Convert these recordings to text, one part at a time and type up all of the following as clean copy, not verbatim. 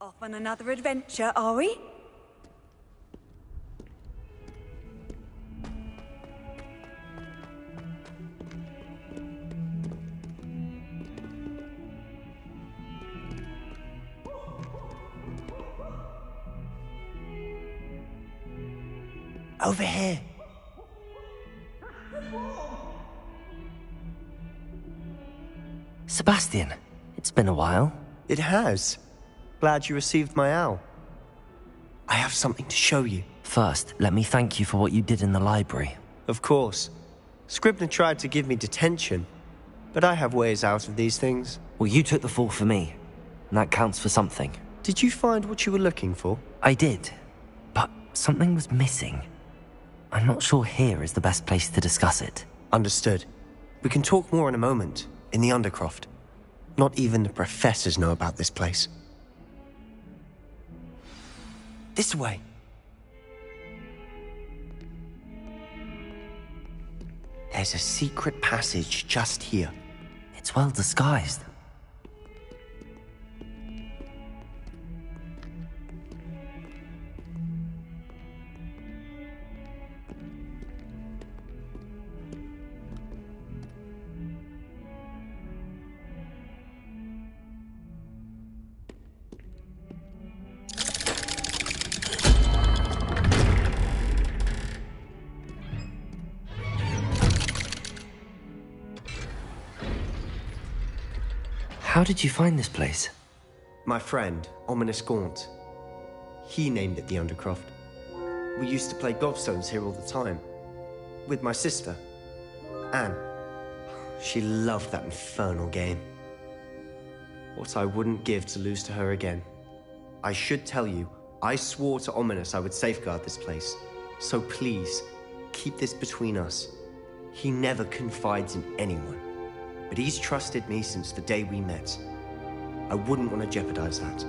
Off on another adventure, are we? Over here. Sebastian, it's been a while. It has. Glad you received my owl. I have something to show you. First, let me thank you for what you did in the library. Of course. Scribner tried to give me detention, but I have ways out of these things. Well, you took the fall for me, and that counts for something. Did you find what you were looking for? I did, but something was missing. I'm not sure here is the best place to discuss it. Understood. We can talk more in a moment, in the Undercroft. Not even the professors know about this place. This way. There's a secret passage just here. It's well disguised. How did you find this place? My friend, Ominous Gaunt. He named it the Undercroft. We used to play gobstones here all the time. With my sister, Anne. She loved that infernal game. What I wouldn't give to lose to her again. I should tell you, I swore to Ominous I would safeguard this place. So please, keep this between us. He never confides in anyone. But he's trusted me since the day we met. I wouldn't want to jeopardize that.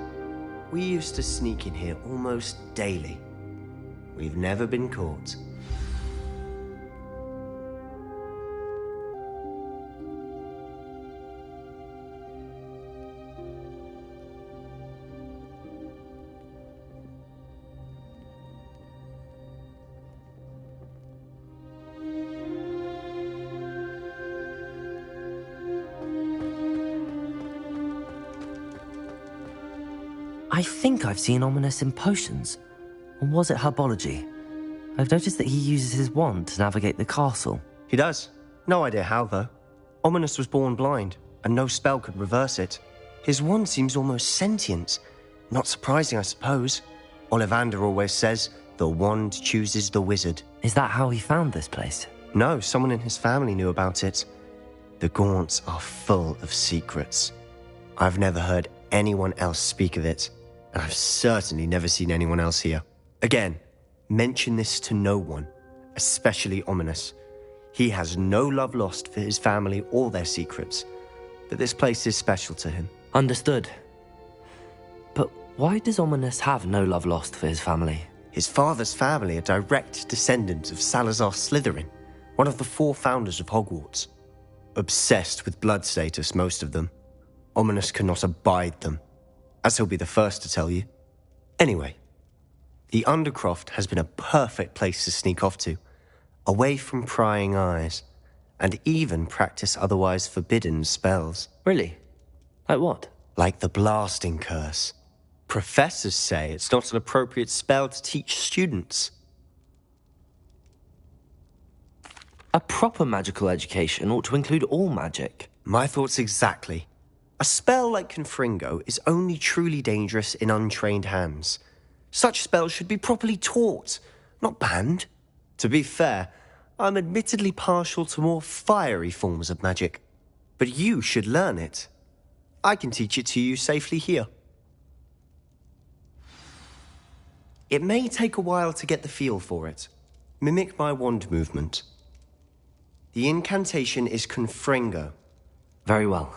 We used to sneak in here almost daily. We've never been caught. I think I've seen Ominous in potions. Or was it herbology? I've noticed that he uses his wand to navigate the castle. He does. No idea how, though. Ominous was born blind, and no spell could reverse it. His wand seems almost sentient. Not surprising, I suppose. Ollivander always says, the wand chooses the wizard. Is that how he found this place? No, someone in his family knew about it. The Gaunts are full of secrets. I've never heard anyone else speak of it, and I've certainly never seen anyone else here. Again, mention this to no one, especially Ominous. He has no love lost for his family or their secrets, but this place is special to him. Understood. But why does Ominous have no love lost for his family? His father's family are direct descendants of Salazar Slytherin, one of the 4 founders of Hogwarts. Obsessed with blood status, most of them. Ominous cannot abide them, as he'll be the first to tell you. Anyway, the Undercroft has been a perfect place to sneak off to, away from prying eyes, and even practice otherwise forbidden spells. Really? Like what? Like the blasting curse. Professors say it's not an appropriate spell to teach students. A proper magical education ought to include all magic. My thoughts exactly. A spell like Confringo is only truly dangerous in untrained hands. Such spells should be properly taught, not banned. To be fair, I'm admittedly partial to more fiery forms of magic. But you should learn it. I can teach it to you safely here. It may take a while to get the feel for it. Mimic my wand movement. The incantation is Confringo. Very well.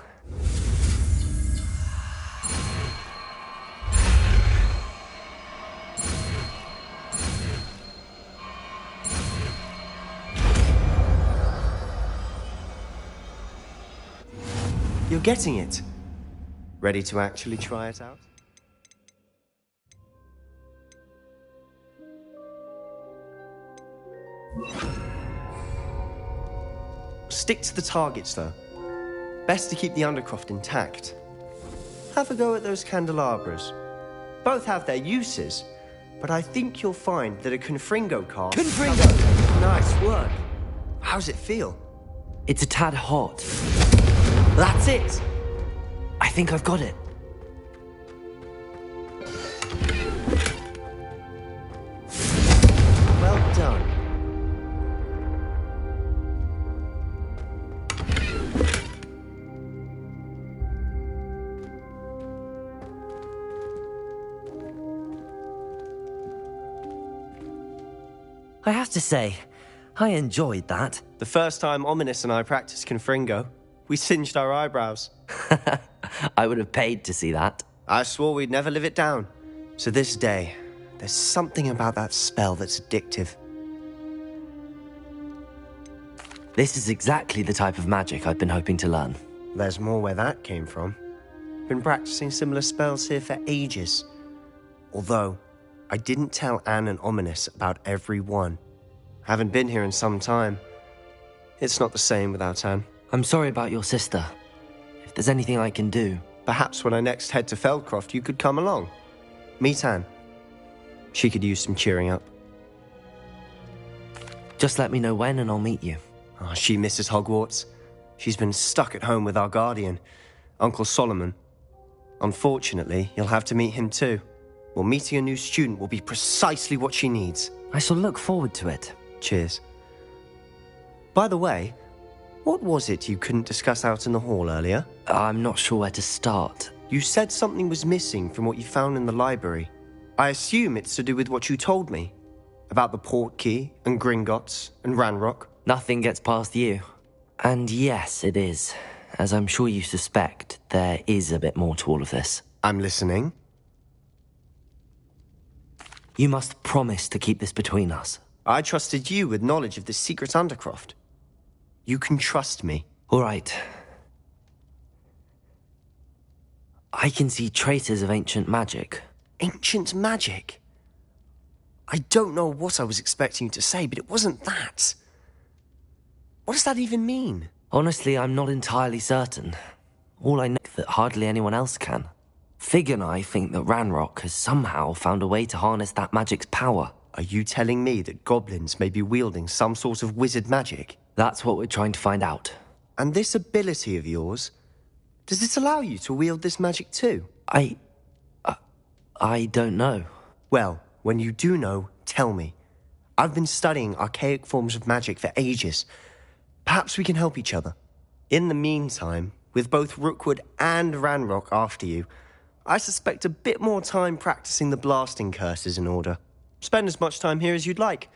You're getting it. Ready to actually try it out? Stick to the targets, though. Best to keep the Undercroft intact. Have a go at those candelabras. Both have their uses, but I think you'll find that a Confringo cast... Confringo! Nice work. How's it feel? It's a tad hot. That's it! I think I've got it. Well done. I have to say, I enjoyed that. The first time Ominous and I practiced Confringo, we singed our eyebrows. I would have paid to see that. I swore we'd never live it down. To this day, there's something about that spell that's addictive. This is exactly the type of magic I've been hoping to learn. There's more where that came from. Been practicing similar spells here for ages. Although, I didn't tell Anne and Ominous about every one. Haven't been here in some time. It's not the same without Anne. I'm sorry about your sister. If there's anything I can do... Perhaps when I next head to Feldcroft, you could come along. Meet Anne. She could use some cheering up. Just let me know when and I'll meet you. Oh, she misses Hogwarts. She's been stuck at home with our guardian, Uncle Solomon. Unfortunately, you'll have to meet him too. Well, meeting a new student will be precisely what she needs. I shall look forward to it. Cheers. By the way, what was it you couldn't discuss out in the hall earlier? I'm not sure where to start. You said something was missing from what you found in the library. I assume it's to do with what you told me. About the Portkey and Gringotts and Ranrock. Nothing gets past you. And yes, it is. As I'm sure you suspect, there is a bit more to all of this. I'm listening. You must promise to keep this between us. I trusted you with knowledge of this secret Undercroft. You can trust me. All right. I can see traces of ancient magic. Ancient magic? I don't know what I was expecting you to say, but it wasn't that. What does that even mean? Honestly, I'm not entirely certain. All I know is that hardly anyone else can. Fig and I think that Ranrock has somehow found a way to harness that magic's power. Are you telling me that goblins may be wielding some sort of wizard magic? That's what we're trying to find out. And this ability of yours, does it allow you to wield this magic too? I don't know. Well, when you do know, tell me. I've been studying archaic forms of magic for ages. Perhaps we can help each other. In the meantime, with both Rookwood and Ranrock after you, I suspect a bit more time practicing the blasting curses in order. Spend as much time here as you'd like.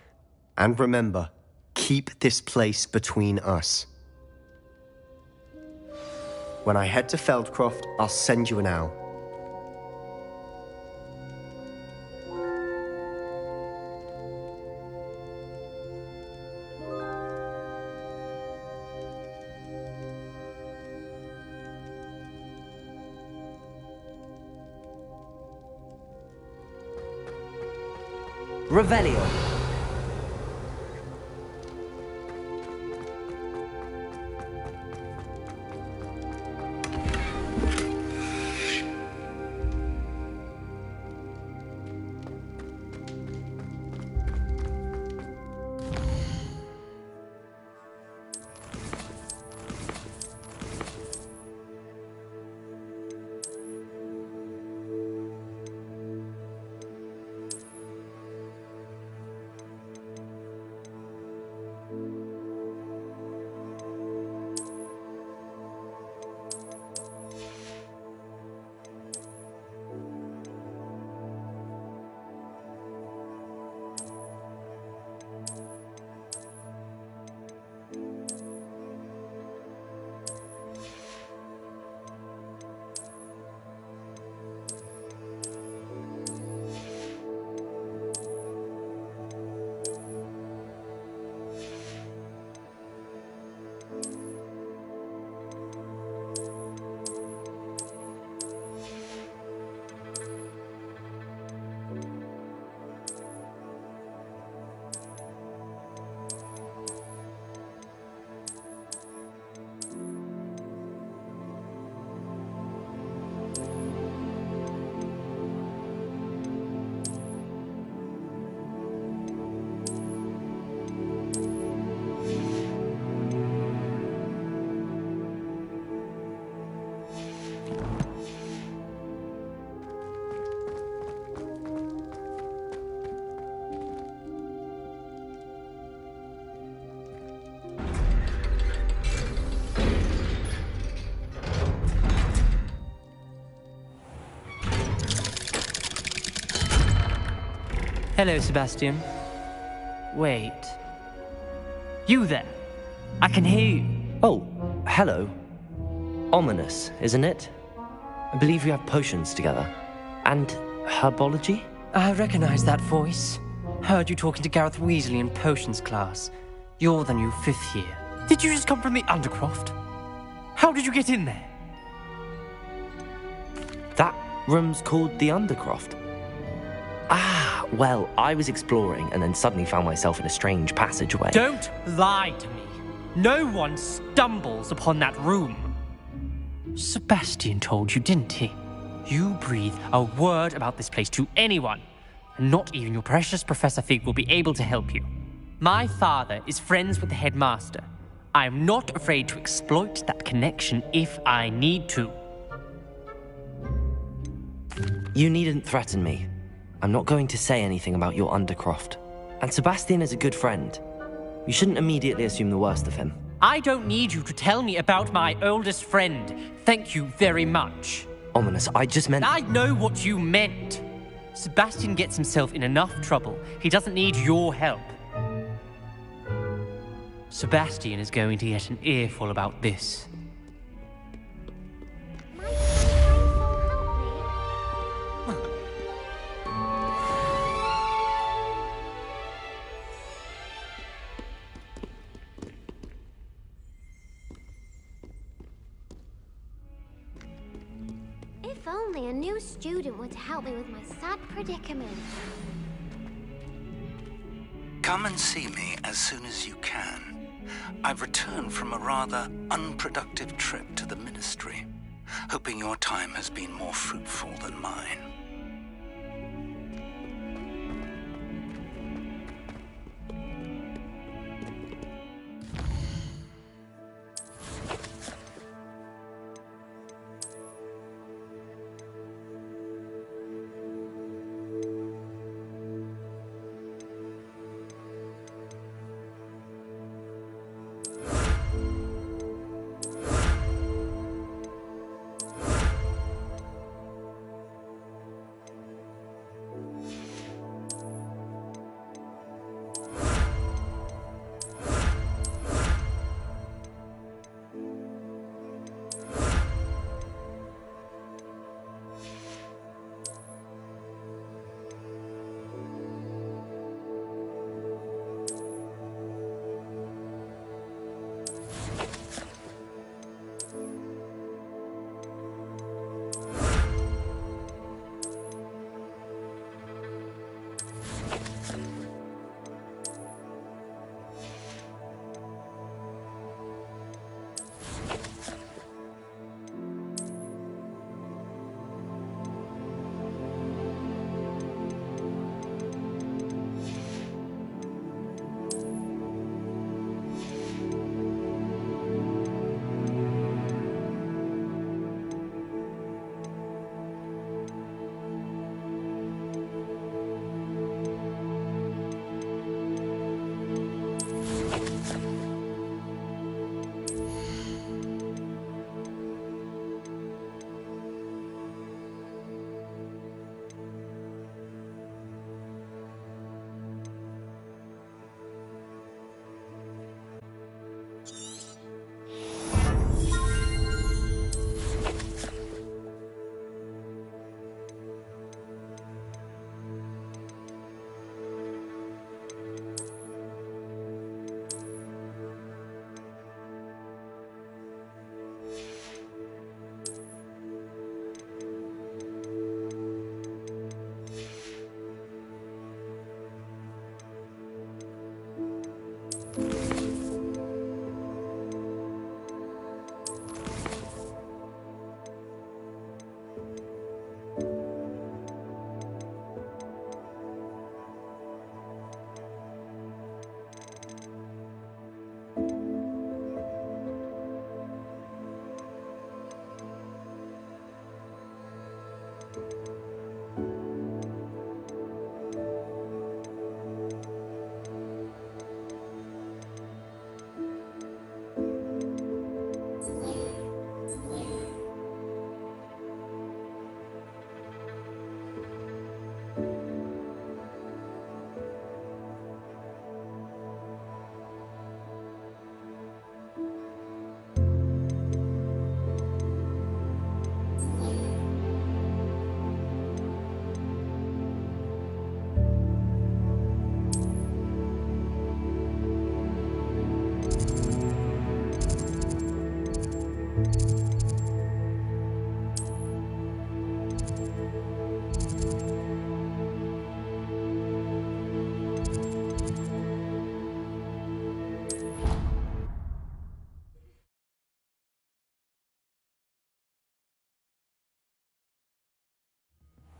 And remember, keep this place between us. When I head to Feldcroft, I'll send you an owl. Revelio. Hello, Sebastian. Wait. You there? I can hear you. Oh, hello. Ominous, isn't it? I believe you have potions together. And herbology? I recognize that voice. Heard you talking to Gareth Weasley in potions class. You're the new 5th year. Did you just come from the Undercroft? How did you get in there? That room's called the Undercroft. Ah, well, I was exploring and then suddenly found myself in a strange passageway. Don't lie to me. No one stumbles upon that room. Sebastian told you, didn't he? You breathe a word about this place to anyone, and not even your precious Professor Fig will be able to help you. My father is friends with the headmaster. I am not afraid to exploit that connection if I need to. You needn't threaten me. I'm not going to say anything about your Undercroft. And Sebastian is a good friend. You shouldn't immediately assume the worst of him. I don't need you to tell me about my oldest friend. Thank you very much. Ominous, I just meant... I know what you meant. Sebastian gets himself in enough trouble. He doesn't need your help. Sebastian is going to get an earful about this. If only a new student would help me with my sad predicament. Come and see me as soon as you can. I've returned from a rather unproductive trip to the Ministry, hoping your time has been more fruitful than mine.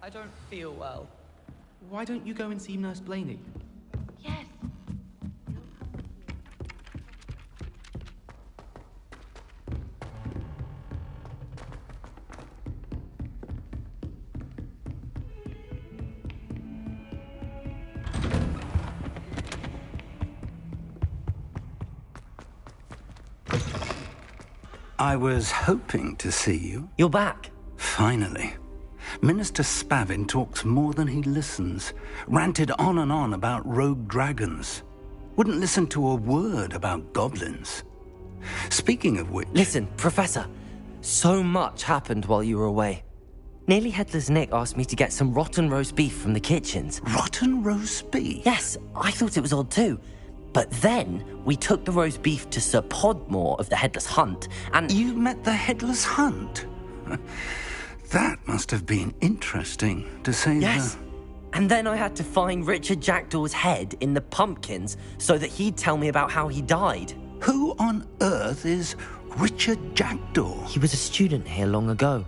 I don't feel well. Why don't you go and see Nurse Blaney? Yes. I was hoping to see you. You're back. Finally. Minister Spavin talks more than he listens. Ranted on and on about rogue dragons. Wouldn't listen to a word about goblins. Speaking of which... Listen, Professor. So much happened while you were away. Nearly Headless Nick asked me to get some rotten roast beef from the kitchens. Rotten roast beef? Yes, I thought it was odd too. But then we took the roast beef to Sir Podmore of the Headless Hunt, and... You met the Headless Hunt? That must have been interesting, to say Yes. And then I had to find Richard Jackdaw's head in the pumpkins so that he'd tell me about how he died. Who on earth is Richard Jackdaw? He was a student here long ago.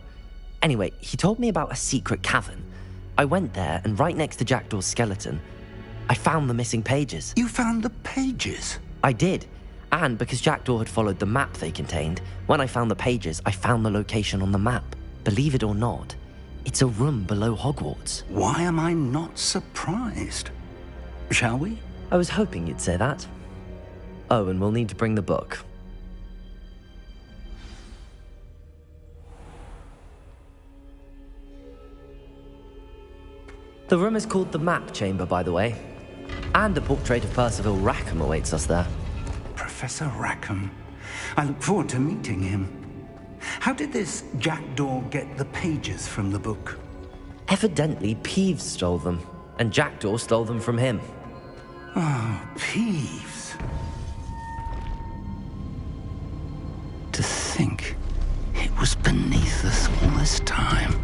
Anyway, he told me about a secret cavern. I went there, and right next to Jackdaw's skeleton, I found the missing pages. You found the pages? I did. And because Jackdaw had followed the map they contained, when I found the pages, I found the location on the map. Believe it or not, it's a room below Hogwarts. Why am I not surprised? Shall we? I was hoping you'd say that. Oh, and we'll need to bring the book. The room is called the Map Chamber, by the way. And a portrait of Percival Rackham awaits us there. Professor Rackham. I look forward to meeting him. How did this Jackdaw get the pages from the book? Evidently, Peeves stole them, and Jackdaw stole them from him. Oh, Peeves. To think it was beneath us all this time.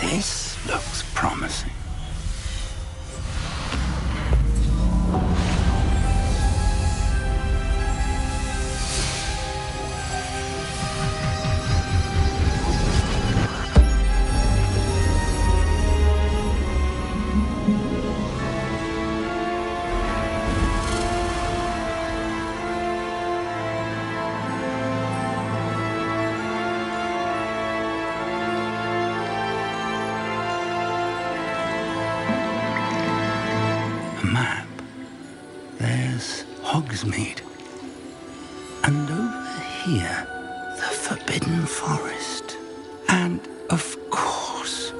This looks promising. Map. There's Hogsmeade. And over here, the Forbidden Forest. And, of course,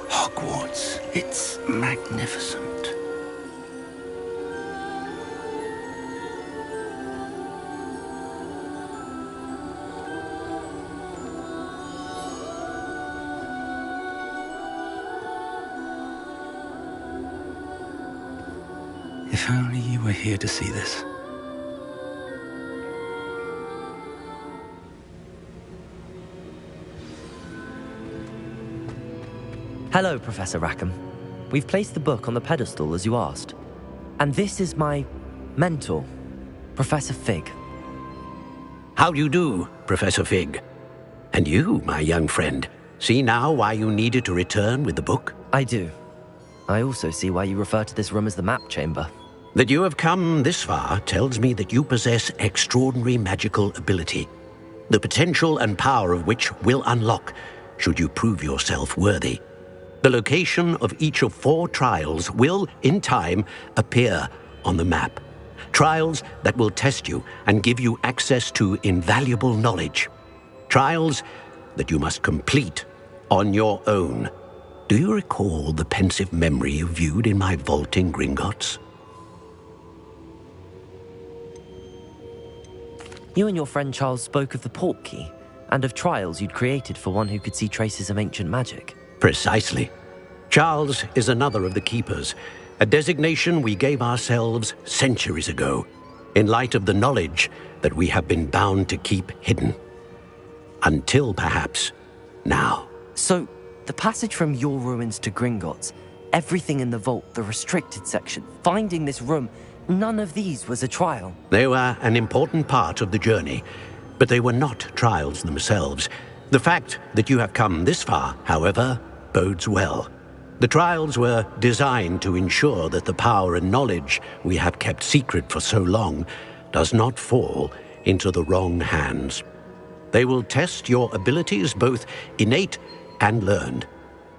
Hogwarts. It's magnificent. If only you were here to see this. Hello, Professor Rackham. We've placed the book on the pedestal as you asked. And this is my mentor, Professor Fig. How do you do, Professor Fig? And you, my young friend, see now why you needed to return with the book? I do. I also see why you refer to this room as the Map Chamber. That you have come this far tells me that you possess extraordinary magical ability, the potential and power of which will unlock should you prove yourself worthy. The location of each of 4 trials will, in time, appear on the map. Trials that will test you and give you access to invaluable knowledge. Trials that you must complete on your own. Do you recall the pensive memory you viewed in my vault in Gringotts? You and your friend Charles spoke of the portkey. And of trials you'd created for one who could see traces of ancient magic. Precisely. Charles is another of the Keepers, a designation we gave ourselves centuries ago, in light of the knowledge that we have been bound to keep hidden. Until, perhaps, now. So, the passage from your ruins to Gringotts, everything in the vault, the restricted section, finding this room, none of these was a trial. They were an important part of the journey, but they were not trials themselves. The fact that you have come this far, however, bodes well. The trials were designed to ensure that the power and knowledge we have kept secret for so long does not fall into the wrong hands. They will test your abilities, both innate and learned.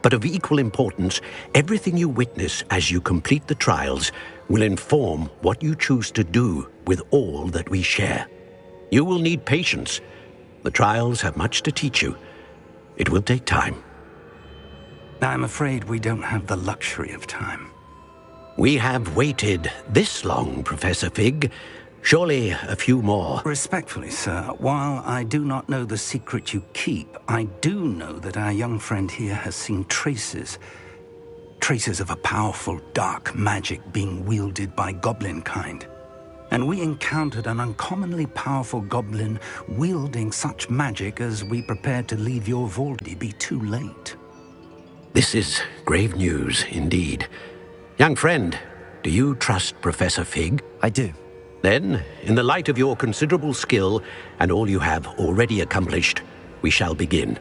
But of equal importance, everything you witness as you complete the trials will inform what you choose to do with all that we share. You will need patience. The trials have much to teach you. It will take time. I'm afraid we don't have the luxury of time. We have waited this long, Professor Fig. Surely a few more. Respectfully, sir, while I do not know the secret you keep, I do know that our young friend here has seen traces of a powerful dark magic being wielded by goblin kind. And we encountered an uncommonly powerful goblin wielding such magic as we prepared to leave your vault. It'd be too late. This is grave news indeed. Young friend, do you trust Professor Fig? I do. Then, in the light of your considerable skill and all you have already accomplished, we shall begin.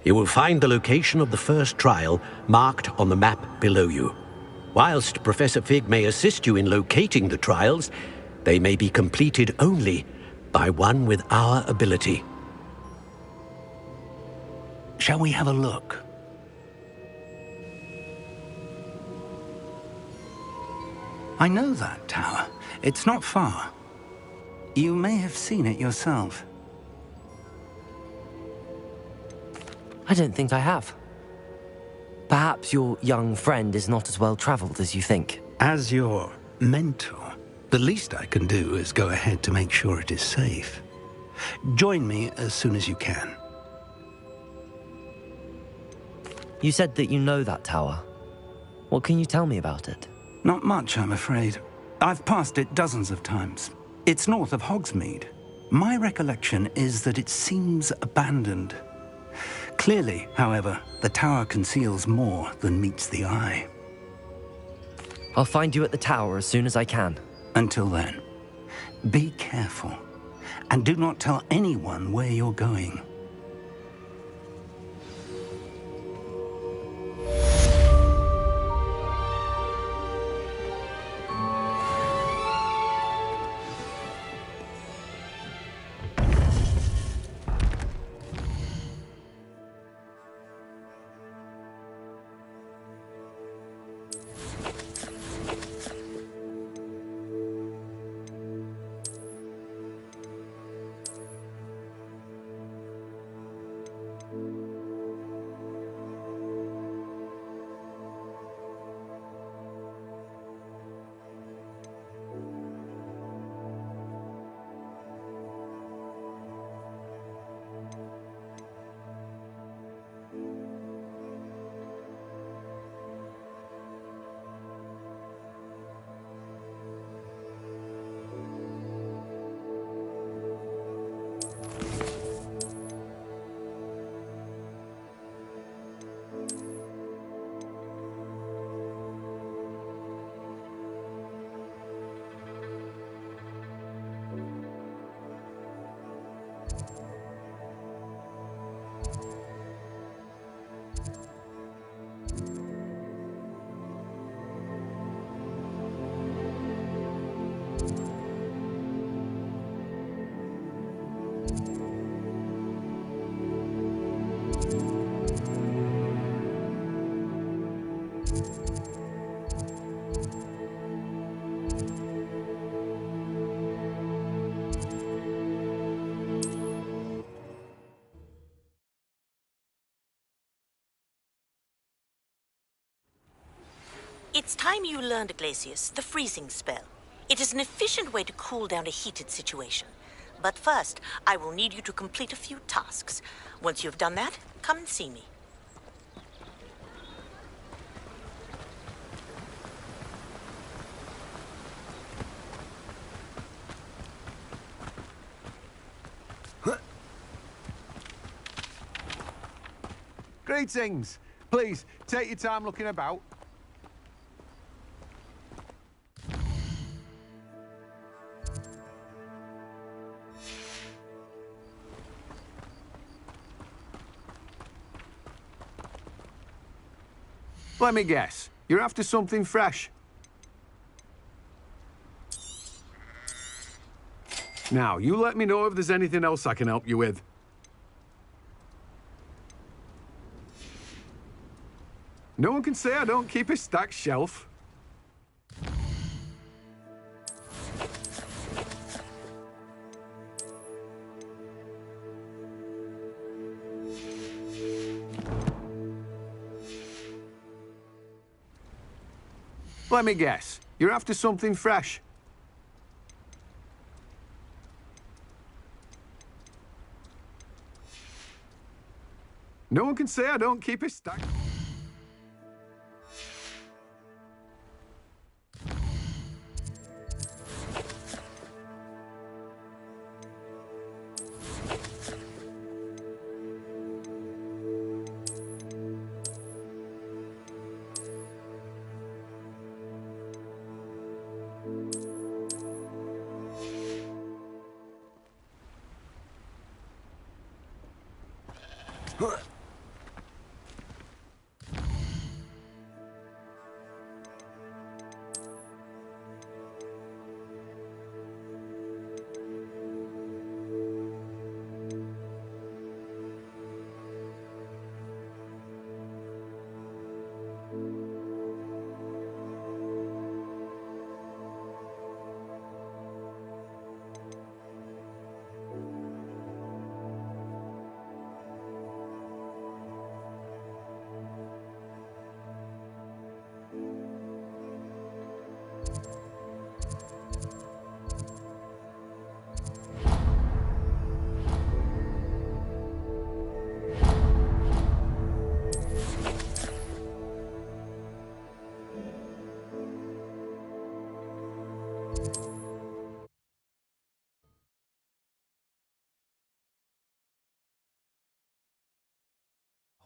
You will find the location of the first trial marked on the map below you. Whilst Professor Fig may assist you in locating the trials, they may be completed only by one with our ability. Shall we have a look? I know that tower. It's not far. You may have seen it yourself. I don't think I have. Perhaps your young friend is not as well traveled as you think. As your mentor, the least I can do is go ahead to make sure it is safe. Join me as soon as you can. You said that you know that tower. What can you tell me about it? Not much, I'm afraid. I've passed it dozens of times. It's north of Hogsmeade. My recollection is that it seems abandoned. Clearly, however, the tower conceals more than meets the eye. I'll find you at the tower as soon as I can. Until then, be careful, and do not tell anyone where you're going. It's time you learned, Glacius, the freezing spell. It is an efficient way to cool down a heated situation. But first, I will need you to complete a few tasks. Once you've done that, come and see me. Greetings. Please, take your time looking about. Let me guess. You're after something fresh. Now, you let me know if there's anything else I can help you with. No one can say I don't keep a stacked shelf. Let me guess. You're after something fresh. No one can say I don't keep a stack.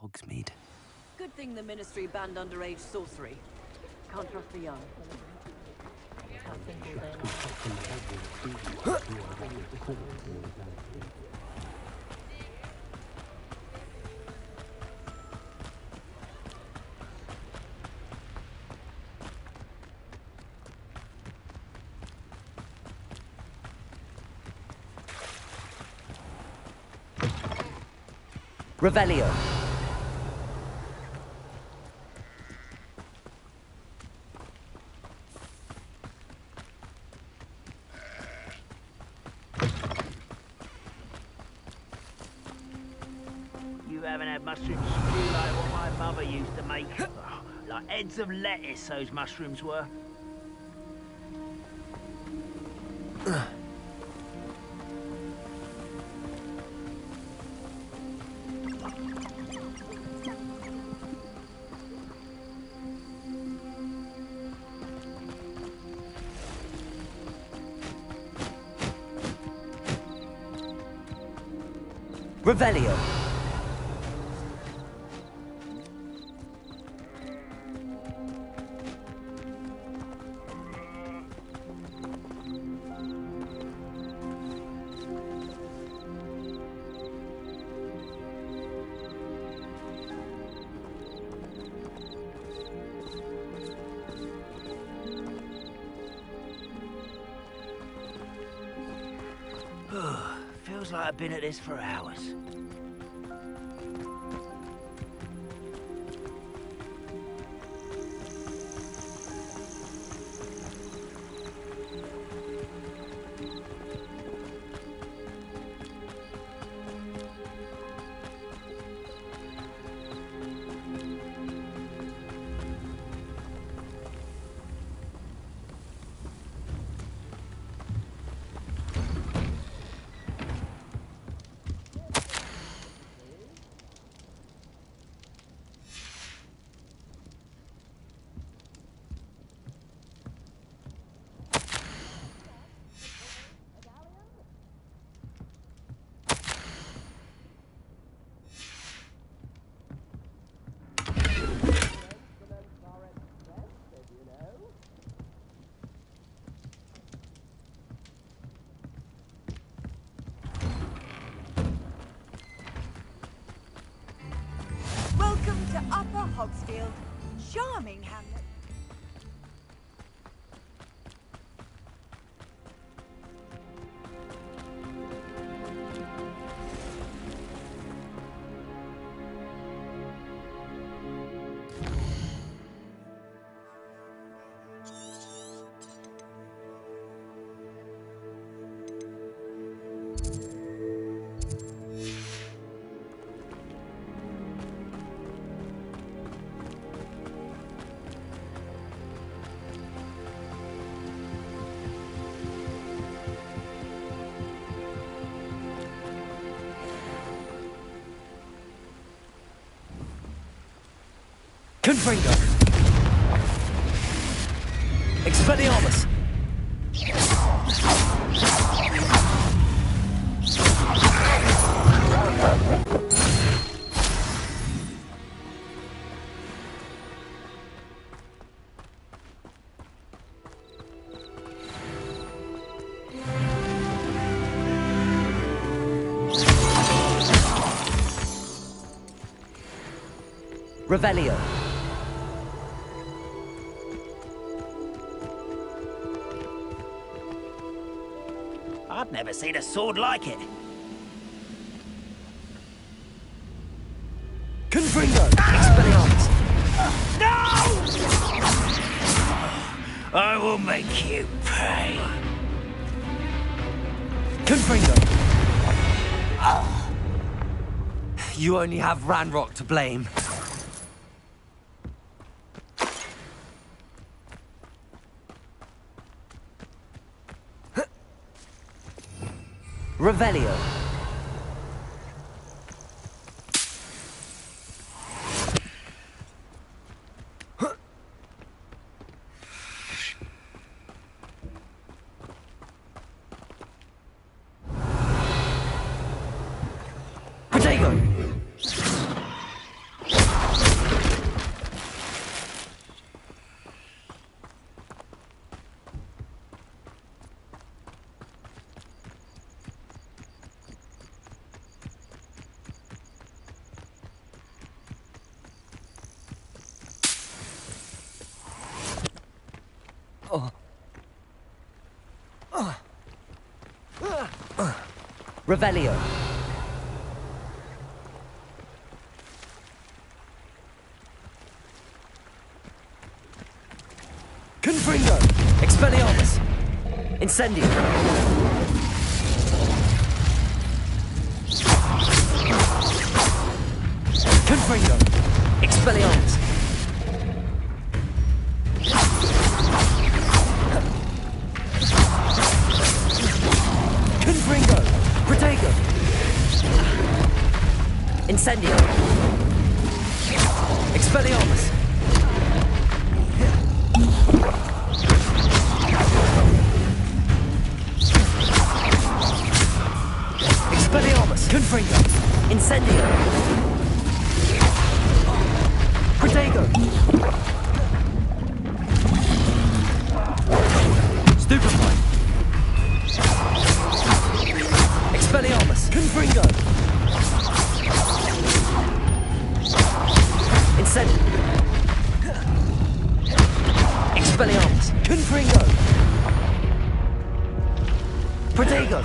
Hogsmeade. Good thing the Ministry banned underage sorcery. Can't trust the young. Revelio. You haven't had mushroom stew like what my mother used to make. Like heads of lettuce, those mushrooms were. Revelio. Feels like I've been at this for hours. Cogsfield. Charming hamlet. Confringo! Expelliarmus! Revelio. I've never seen a sword like it. Confringo! Expelliarmus! No! I will make you pay. Confringo! You only have Ranrock to blame. Revelio. Protego. Revelio. Confringo. Expelliarmus. Incendio. Confringo. Expelliarmus. Confringo. Protego. Incendio. Expelliarmus. Expelliarmus. Confringo. Incendio. Protego. Stupefy. Expelliarmus. Confringo. Incendio. Expelliarmus. Confringo. Protego.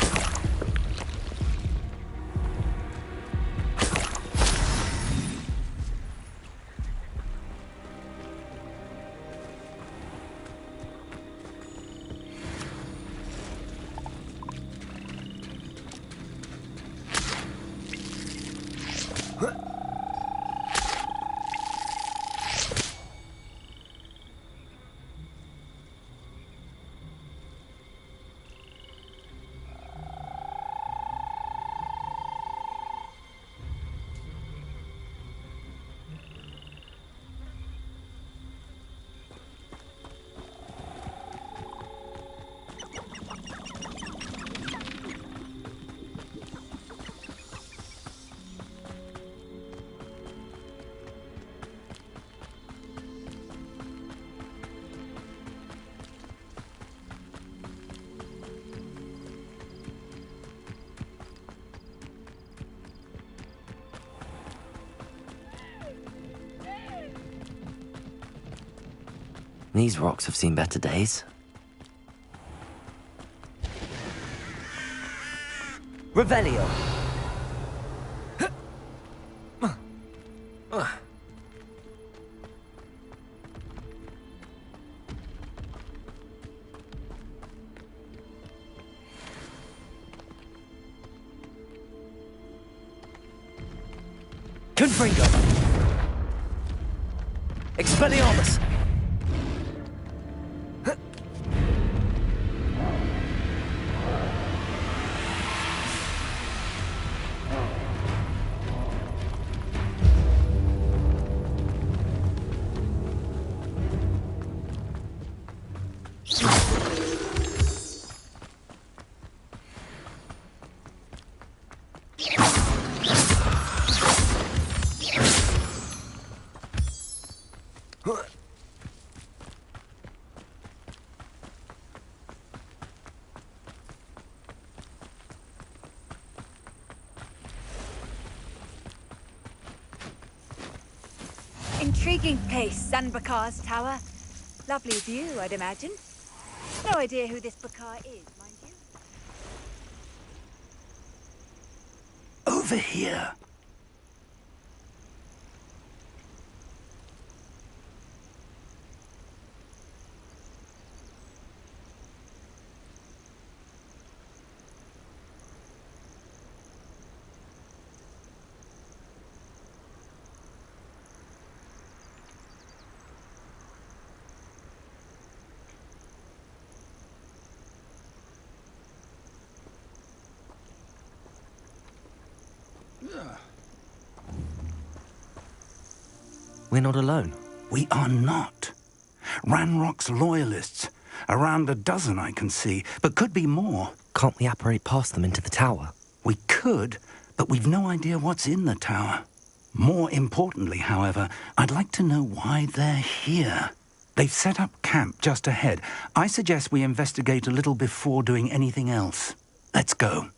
These rocks have seen better days. Revelio! Confringo! Expelliarmus! Intriguing place, Zanbakar's tower. Lovely view, I'd imagine. No idea who this Bakar is, mind you. Over here. We're not alone. We are not. Ranrock's loyalists. Around a dozen I can see, but could be more. Can't we apparate past them into the tower? We could, but we've no idea what's in the tower. More importantly, however, I'd like to know why they're here. They've set up camp just ahead. I suggest we investigate a little before doing anything else. Let's go.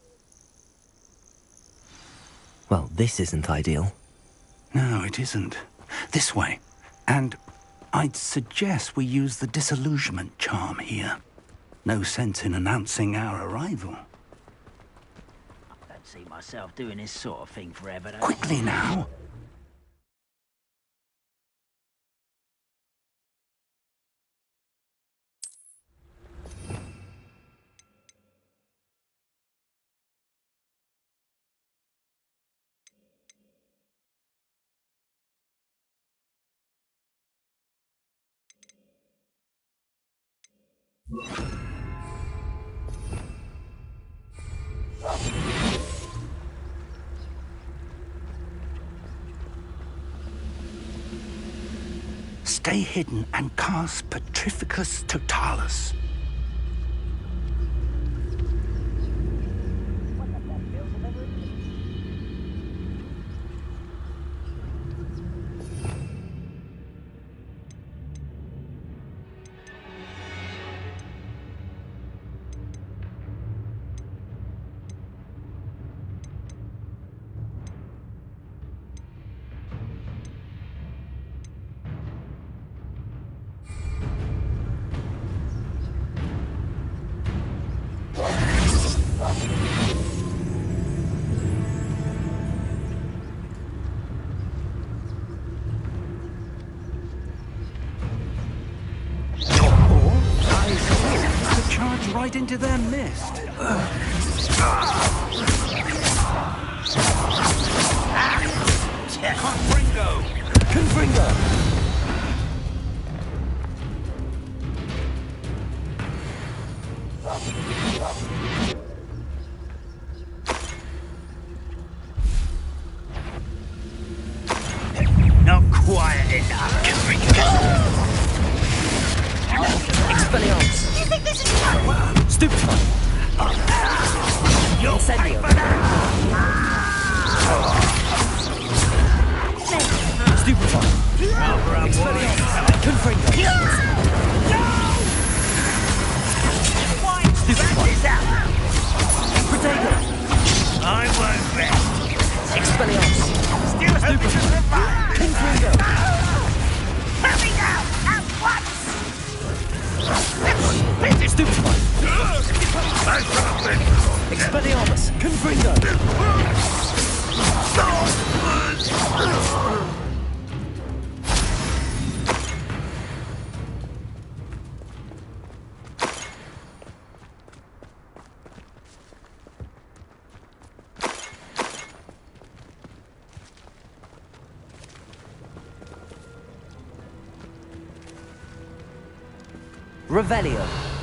Well, this isn't ideal. No, it isn't. This way. And I'd suggest we use the disillusionment charm here. No sense in announcing our arrival. I don't see myself doing this sort of thing forever, though. Quickly now. Stay hidden and cast Petrificus Totalis. Right into their mist. Confringo! Confringo! Not quiet enough. Expelliarmus! You think this is fun? Stupefy! Incendio! Stupefy! Expelliarmus! Confringo! Stupefy! Protego! I won't rest. Expelliarmus! Still hoping to survive. Confringo! Hurry now! At once! Expelliarmus! Confringo! Revelio.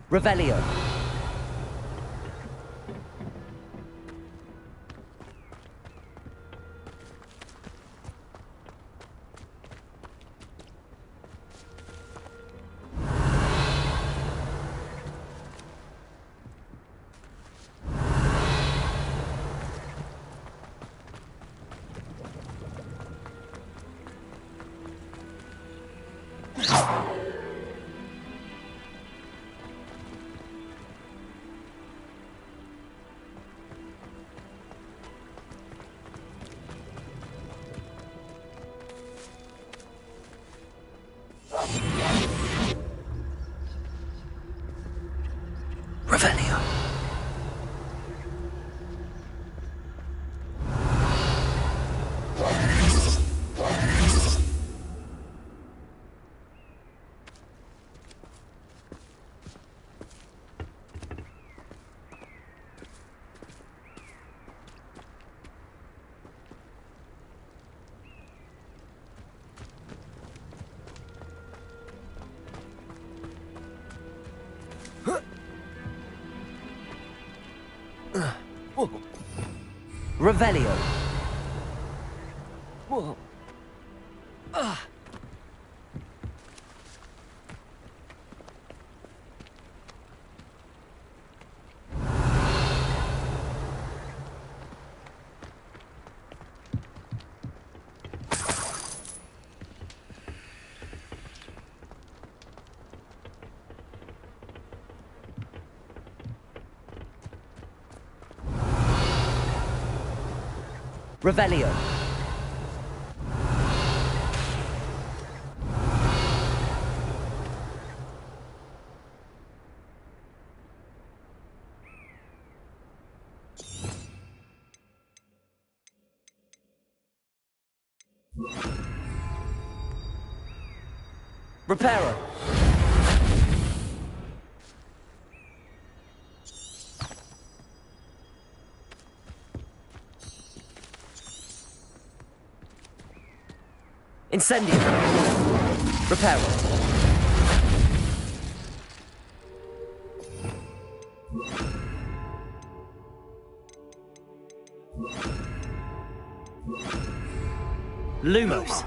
Revelio. Revelio. Revelio. Whoa. Revelio. Reparo. Incendio. Reparo. Lumos.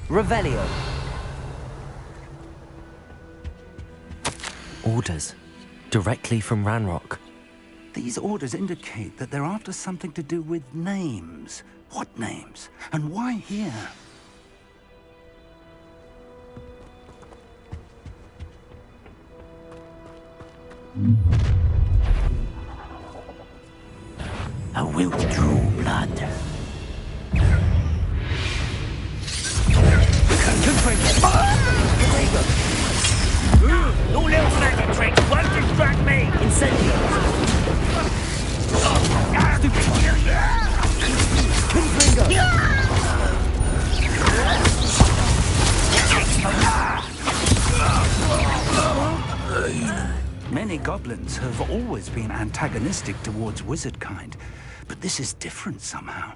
Revelio. Orders. Directly from Ranrock. These orders indicate that they're after something to do with names. What names? And why here? A wilt drew blood. Your little magic tricks won't distract me! Incendio. Many goblins have always been antagonistic towards wizard kind, but this is different somehow.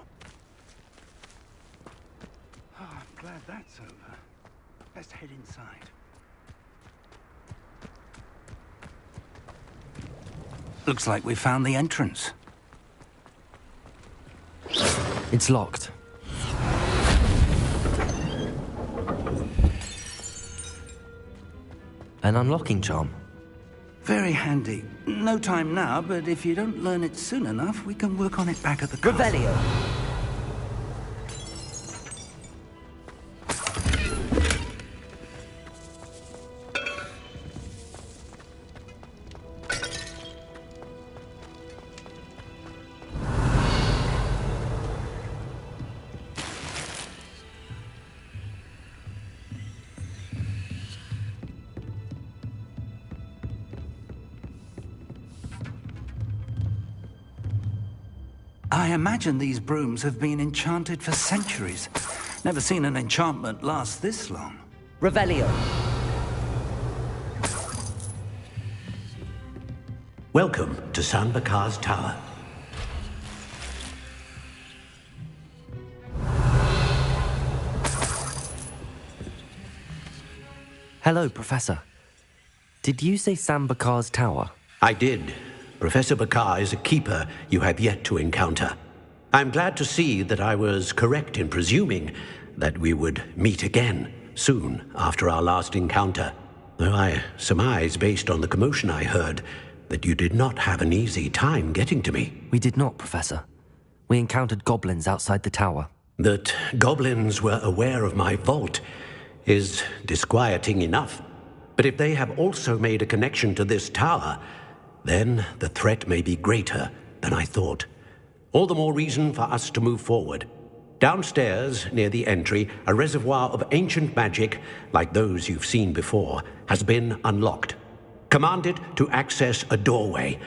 Oh, I'm glad that's over. Let's head inside. Looks like we found the entrance. It's locked. An unlocking charm. Very handy. No time now, but if you don't learn it soon enough, we can work on it back at the castle. Revelio. I imagine these brooms have been enchanted for centuries. Never seen an enchantment last this long. Revelio. Welcome to San Bakar's Tower. Hello, Professor. Did you say Sam Bakar's tower? I did. Professor Bakar is a keeper you have yet to encounter. I'm glad to see that I was correct in presuming that we would meet again soon after our last encounter. Though I surmise, based on the commotion I heard, that you did not have an easy time getting to me. We did not, Professor. We encountered goblins outside the tower. That goblins were aware of my vault is disquieting enough. But if they have also made a connection to this tower, then the threat may be greater than I thought. All the more reason for us to move forward. Downstairs, near the entry, a reservoir of ancient magic, like those you've seen before, has been unlocked. Command it to access a doorway.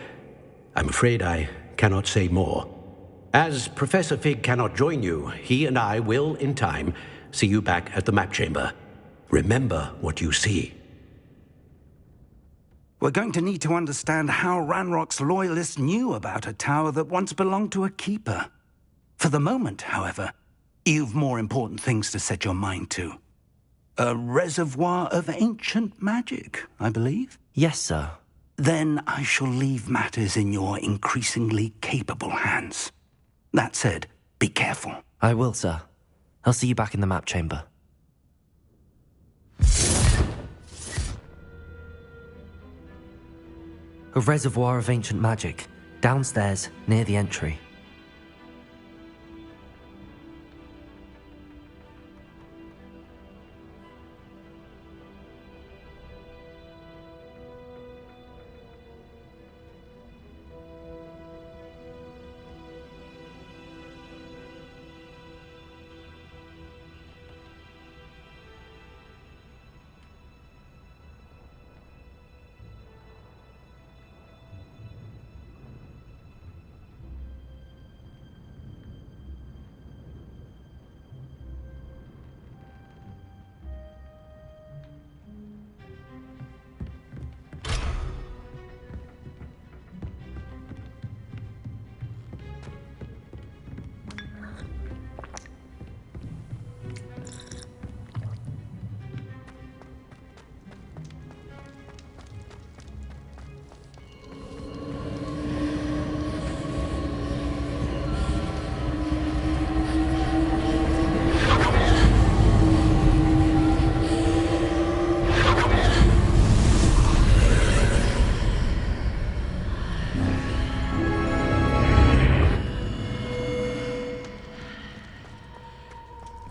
I'm afraid I cannot say more. As Professor Fig cannot join you, he and I will, in time, see you back at the map chamber. Remember what you see. We're going to need to understand how Ranrock's loyalists knew about a tower that once belonged to a keeper. For the moment, however, you've more important things to set your mind to. A reservoir of ancient magic, I believe? Yes, sir. Then I shall leave matters in your increasingly capable hands. That said, be careful. I will, sir. I'll see you back in the map chamber. A reservoir of ancient magic, downstairs, near the entry.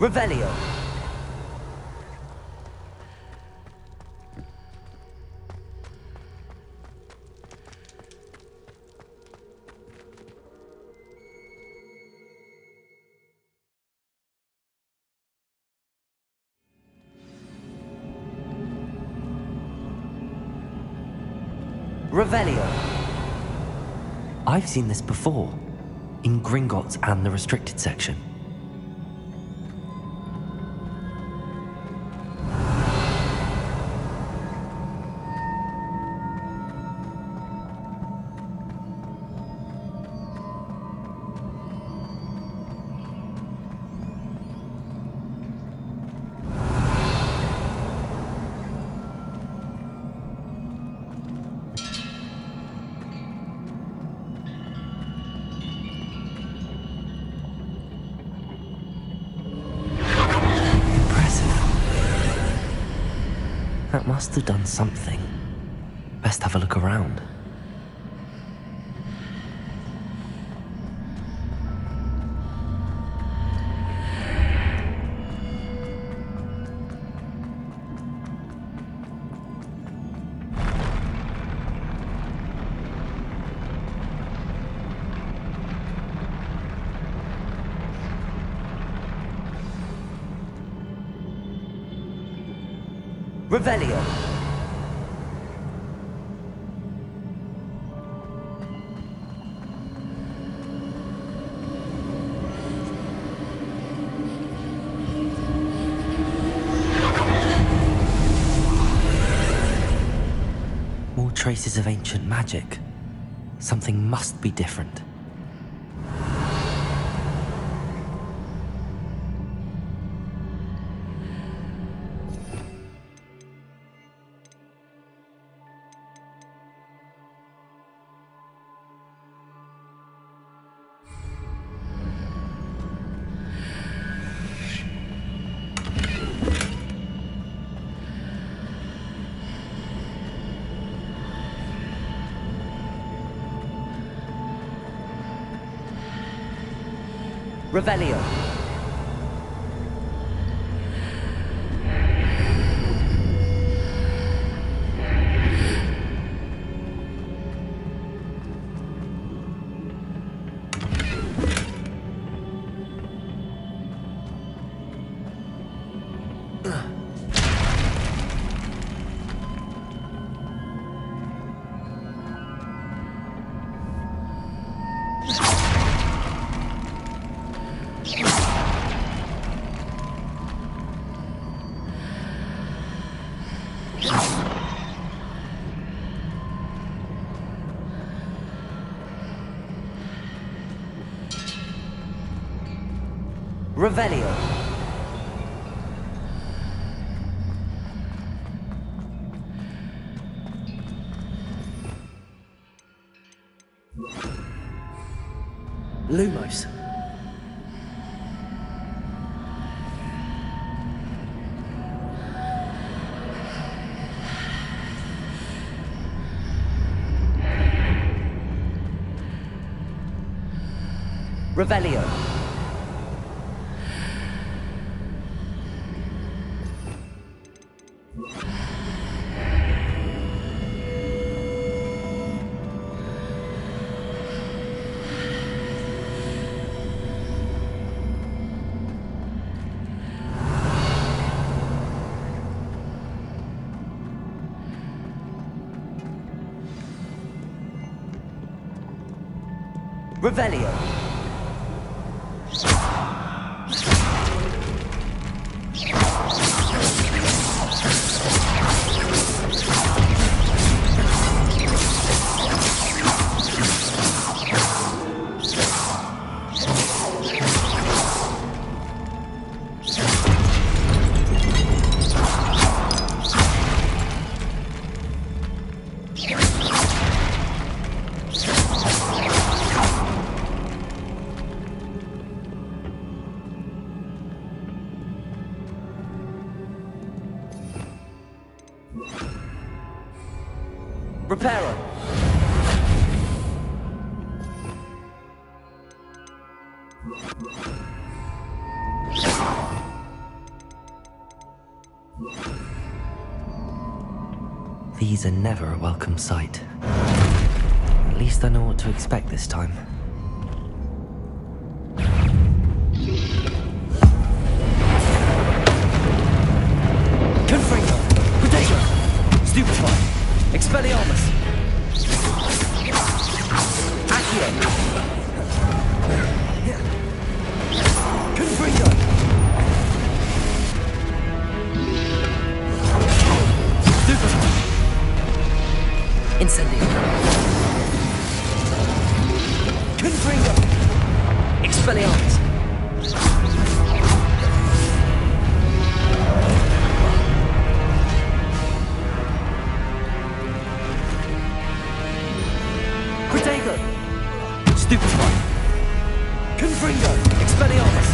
Revelio. Revelio. I've seen this before, in Gringotts and the restricted section. That must have done something. Best have a look around. Revelio. More traces of ancient magic. Something must be different. Revelio. Revelio. Lumos. Revelio. Revelio. Reparo. These are never a welcome sight. At least I know what to expect this time. Confringo! Protego! Stupefy! Expelliarmus! Accio! Confringo! Stupefy! Incendio! Confringo! Expelliarmus! Protego! Stupefy! Confringo! Expelliarmus!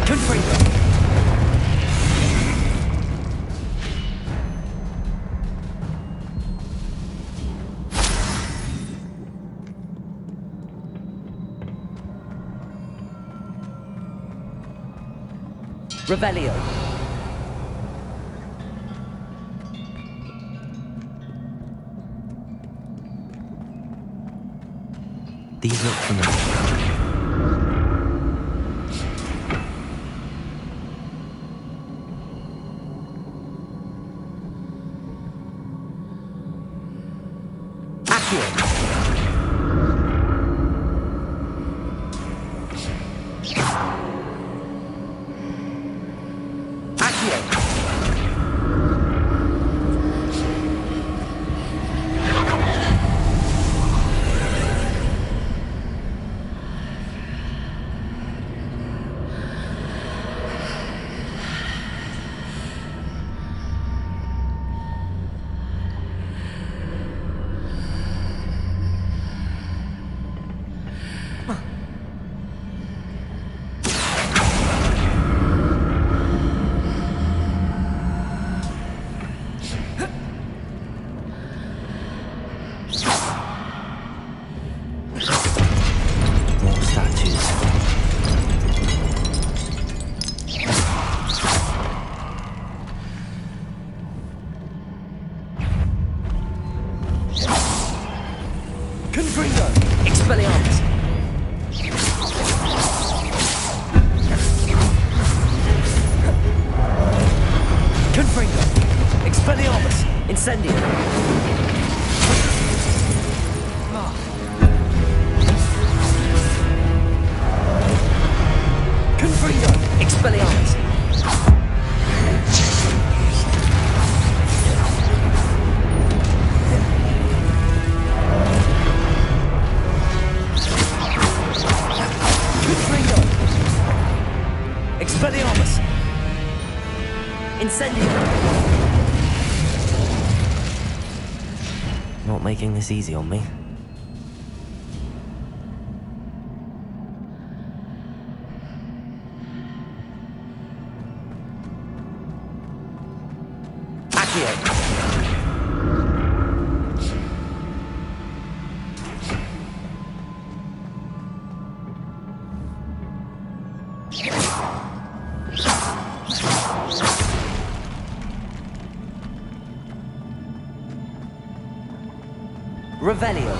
Confringo! Revelio. These look familiar. Incendio! Confringo! Expelliarmus! Confringo! Expelliarmus! Incendio! Not making this easy on me. Revelio.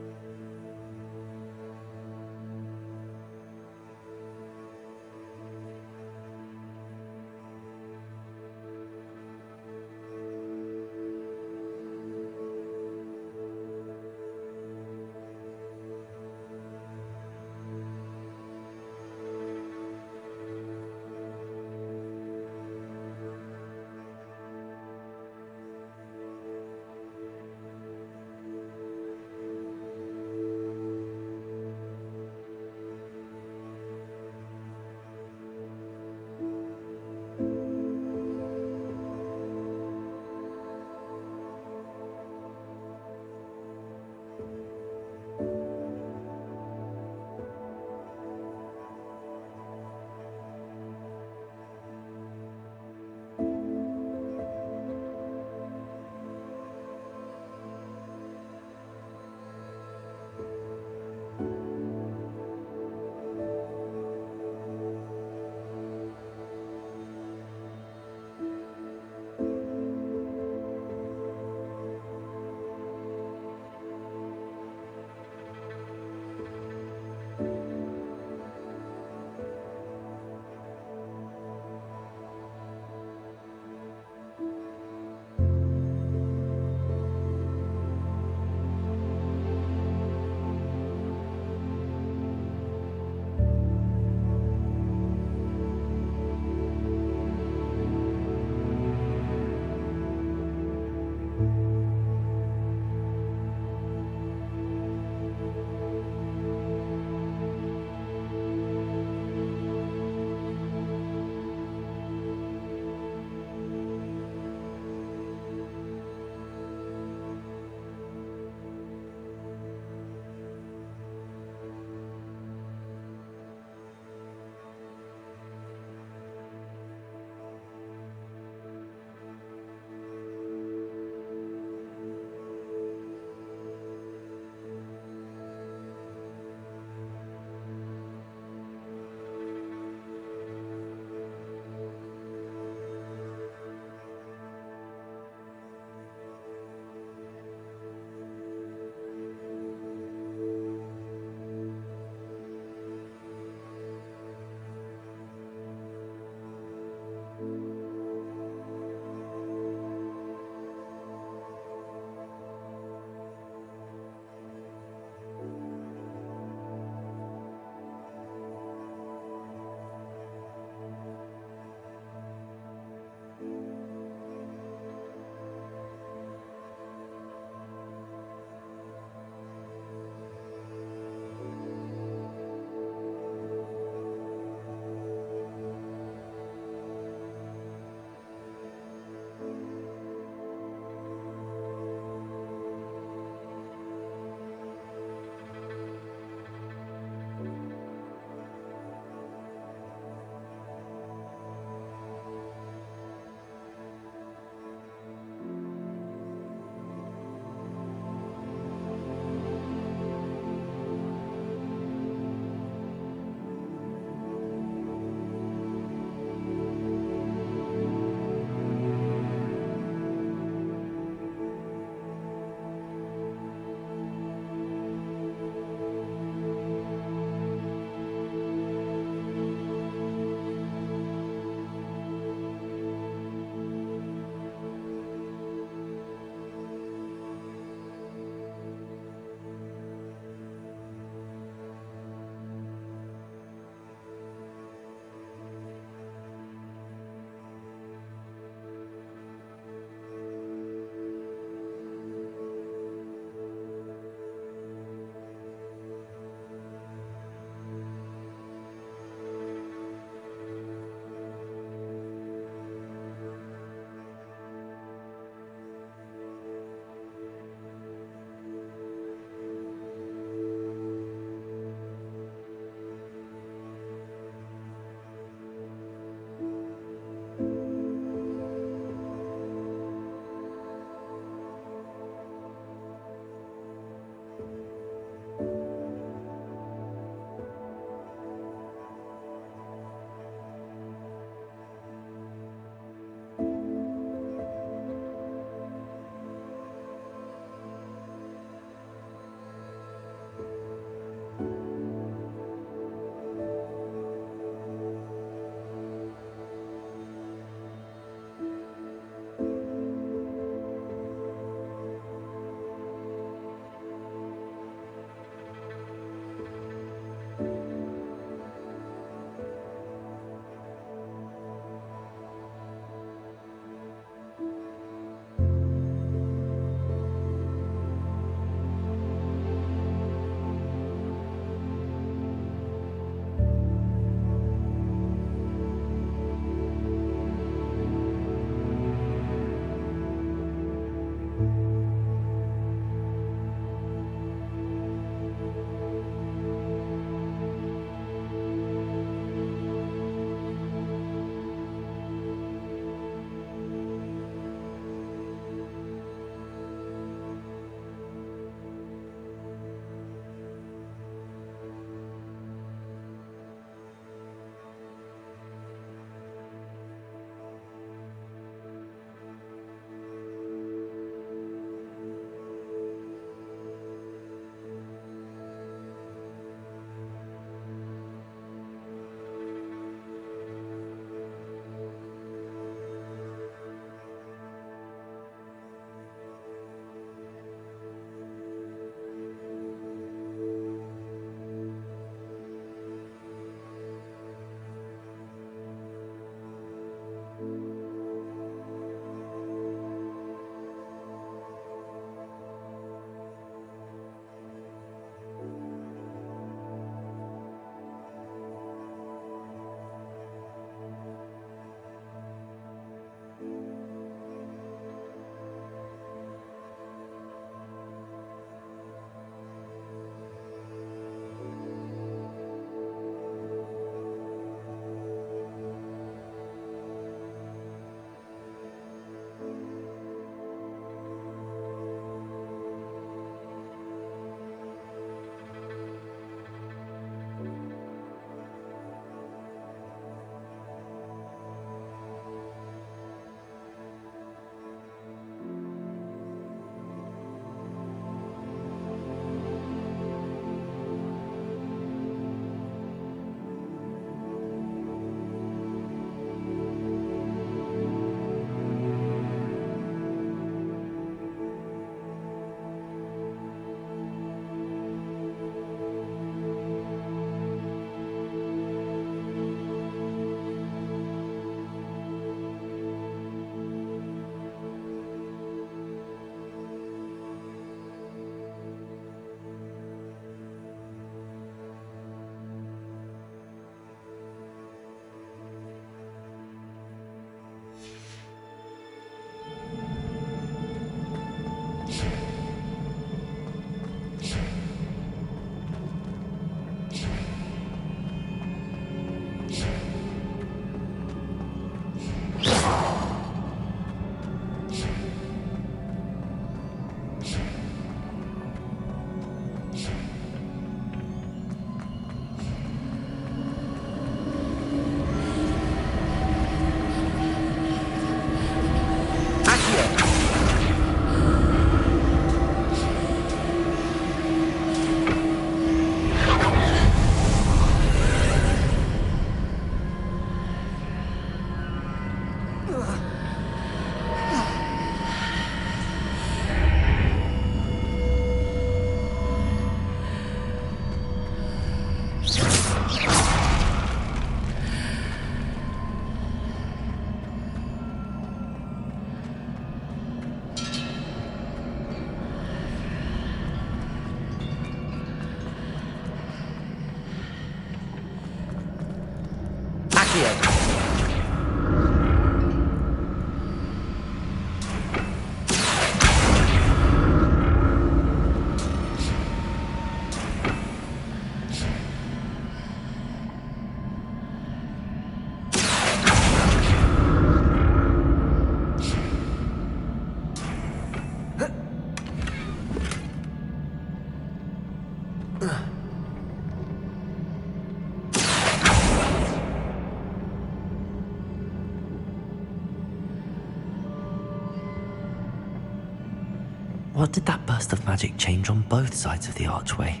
What did that burst of magic change on both sides of the archway?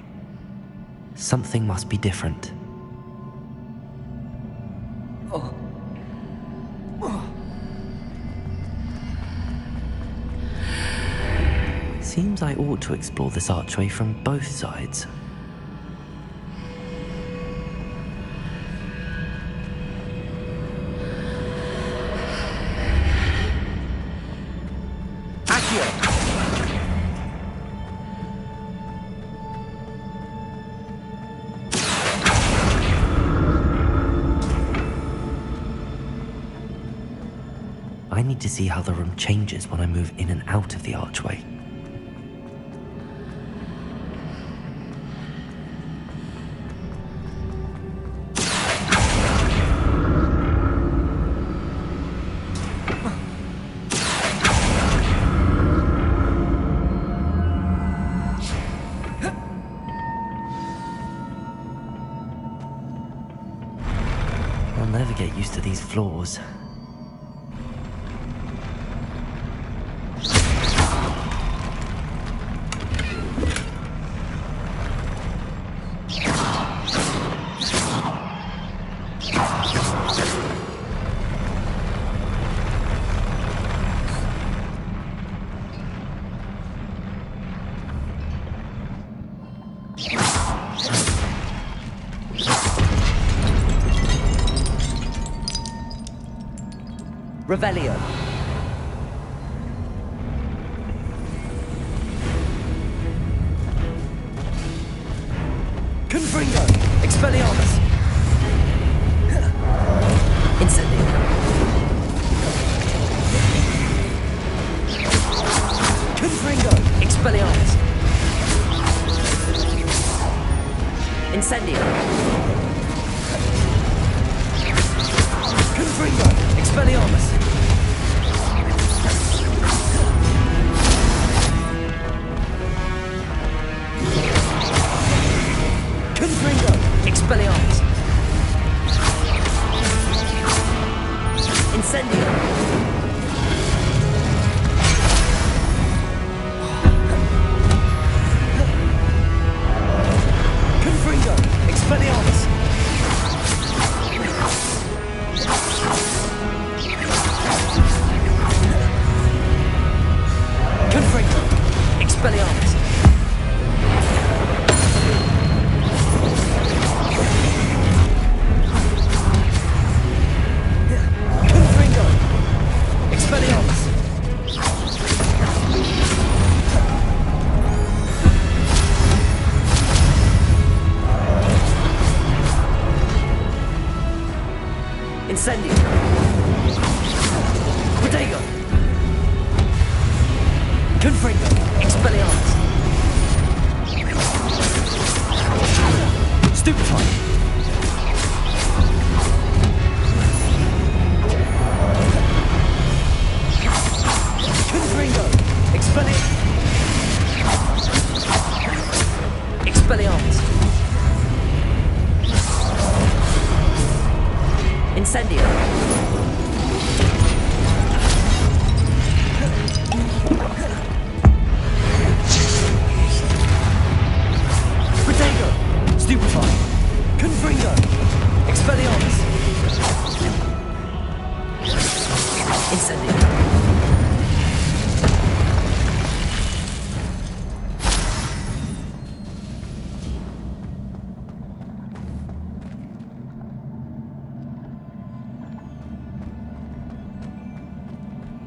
Something must be different. Seems I ought to explore this archway from both sides. I need to see how the room changes when I move in and out of the archway. I'll never get used to these floors. Revelio. Confringo. Expelliarmus. Incendio. Confringo. Expelliarmus. Incendio. Confringo. Expelliarmus. Confringo. Expelliarmus. Incendio. Confringo. Expelliarmus. Confringo. Expelliarmus. Confringo. Expelliarmus. Incendio. Protego. Confringo. Expelliarmus. Stupefy. Confringo. Expelliarmus. Incendio. Protego. Stupefy. Confringo. Expelliarmus. Incendio.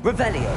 Revelio.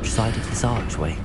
Side of this archway.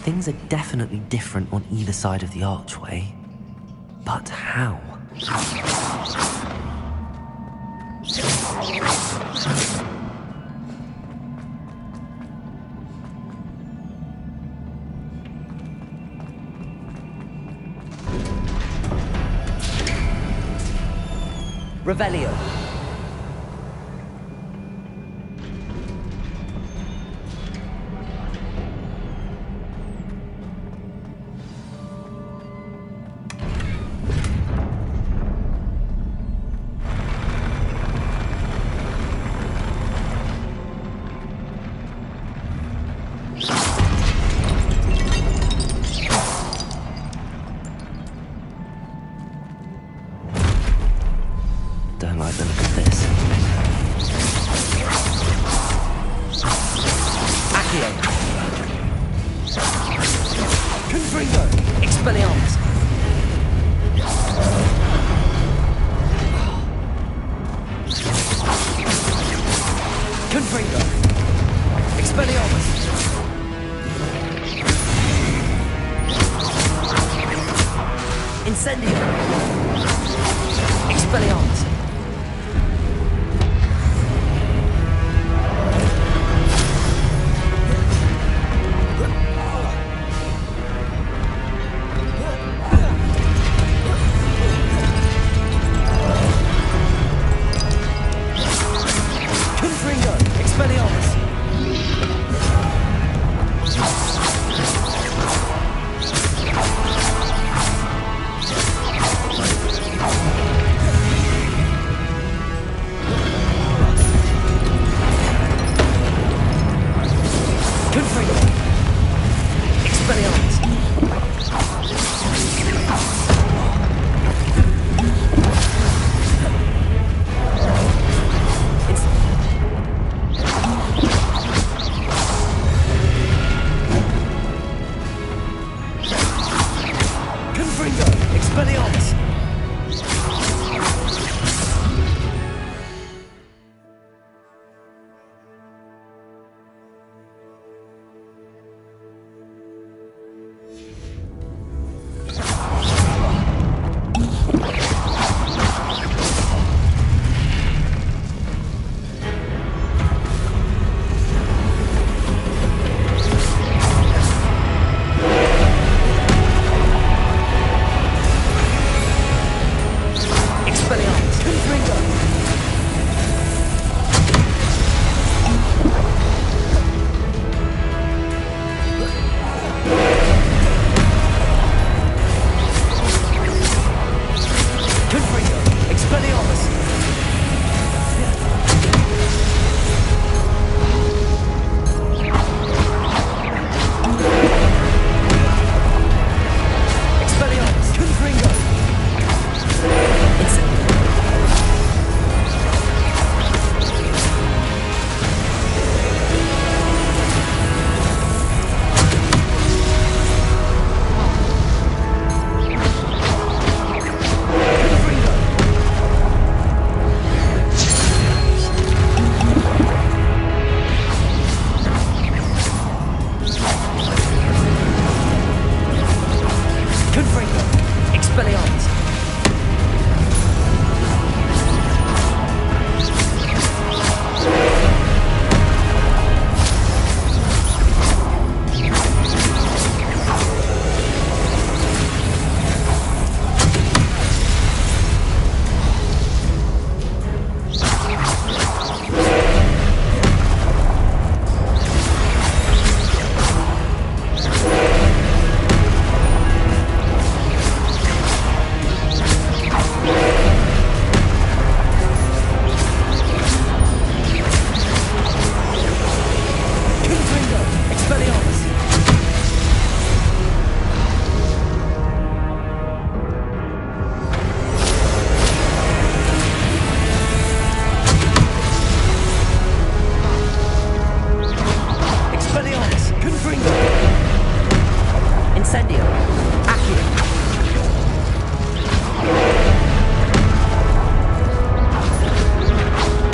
Things are definitely different on either side of the archway. But how? Revelio. Don't like the look of this. Accio. Confringo. Expelliarmus. Confringo. Expelliarmus. Incendio. Expelliarmus.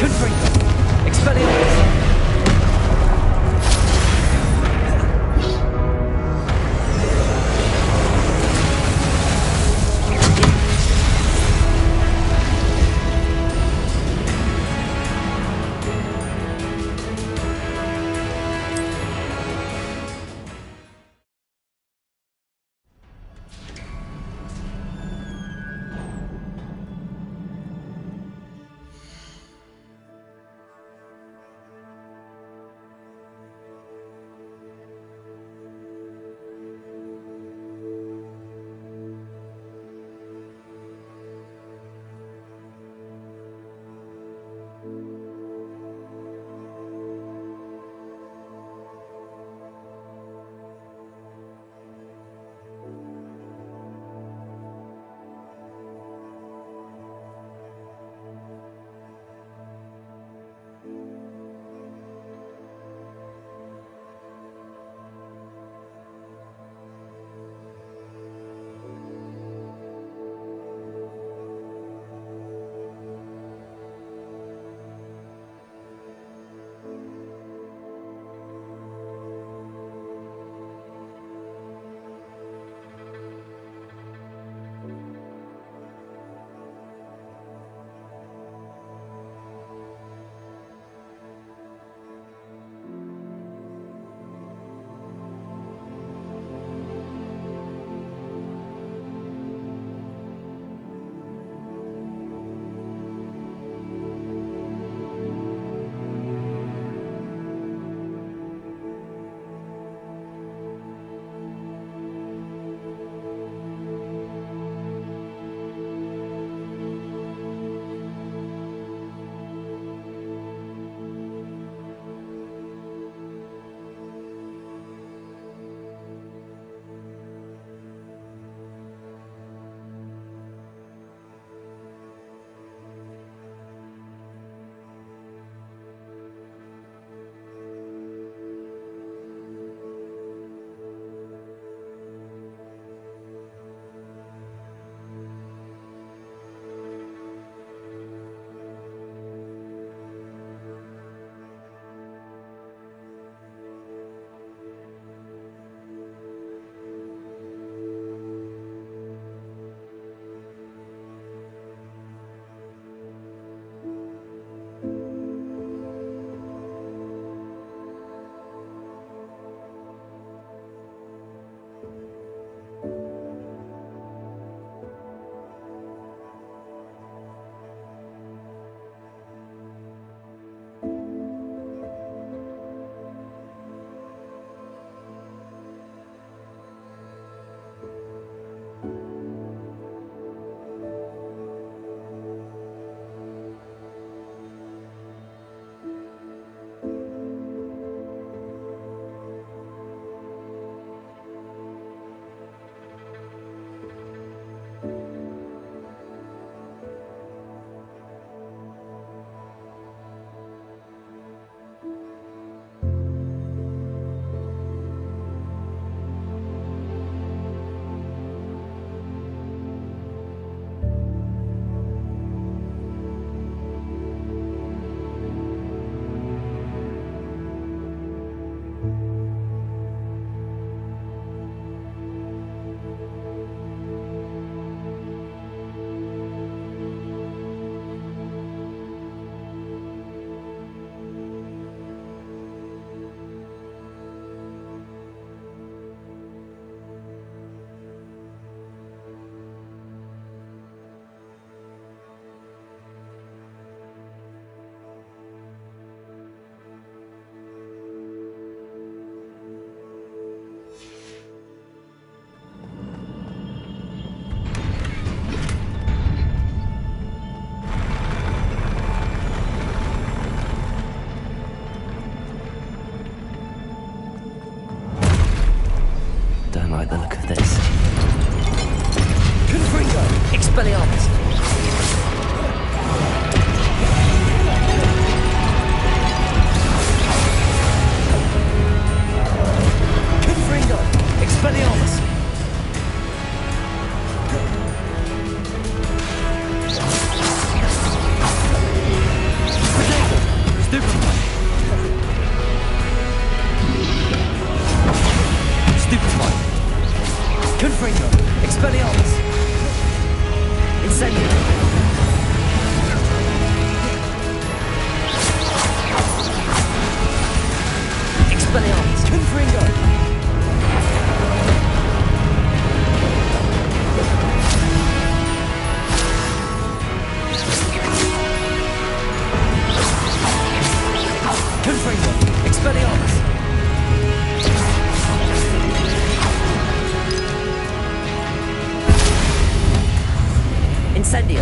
Confringo! Expelliarmus! Expelliarmus! Confringo! Expelliarmus! Protect! Incendio.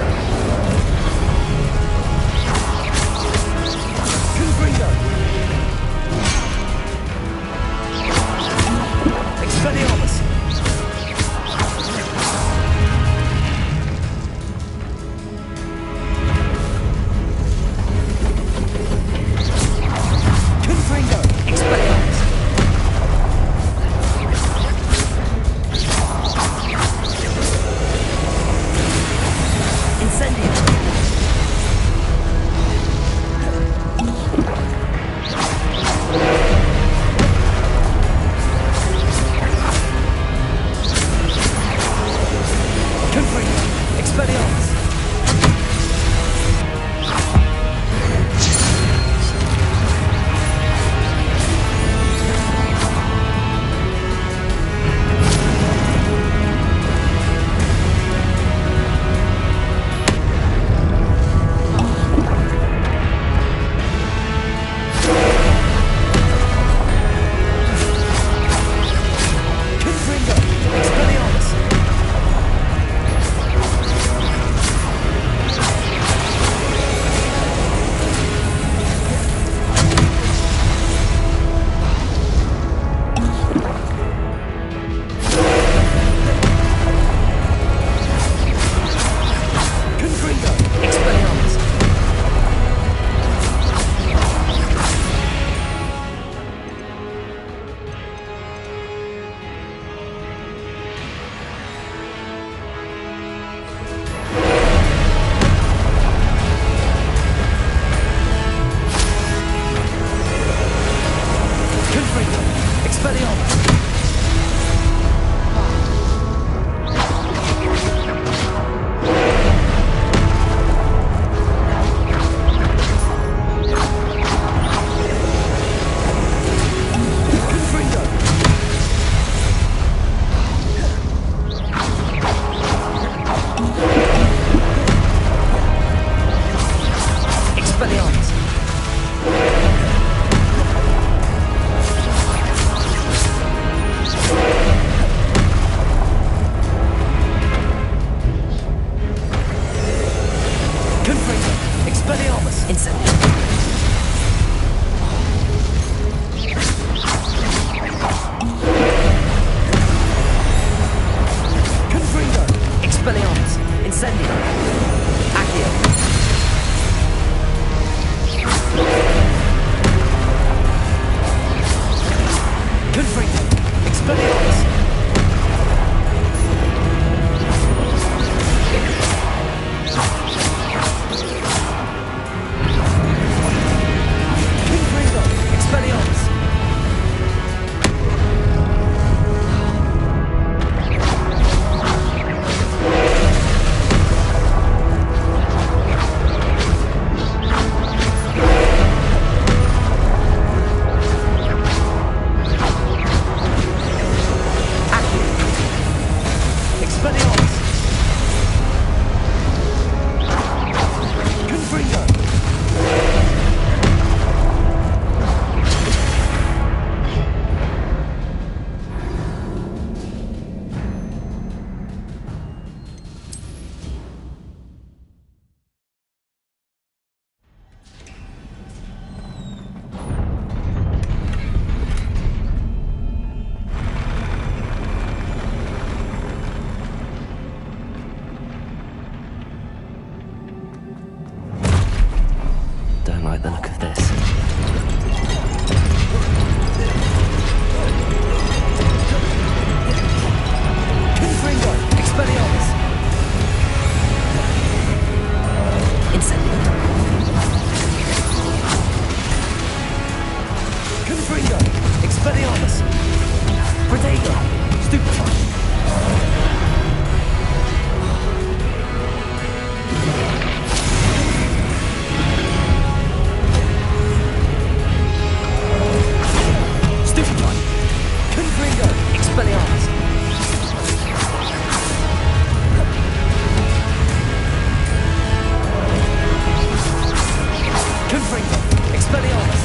Expelliarmus!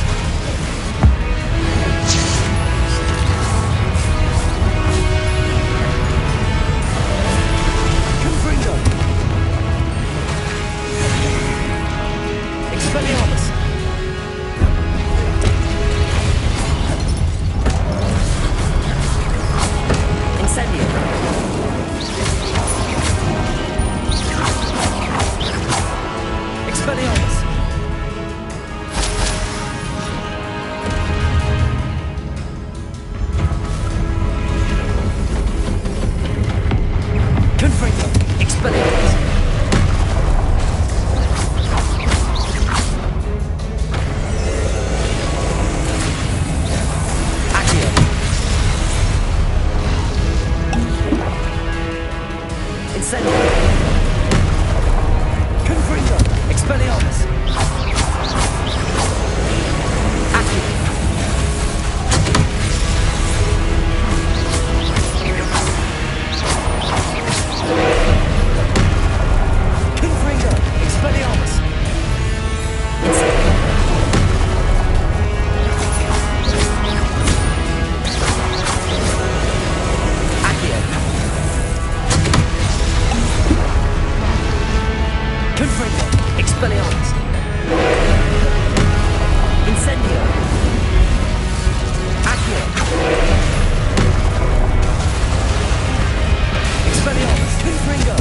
Confringo! Expelliarmus! Incendio! Expelliarmus! Confringo! Expelliarmus! Accio! Incendio! Confringo! Expelliarmus! Accio! Confringo! Expelliarmus! Incendio! Accio! Confringo! Expelliarmus! Incendio! Accio! Expelliarmus! Confringo!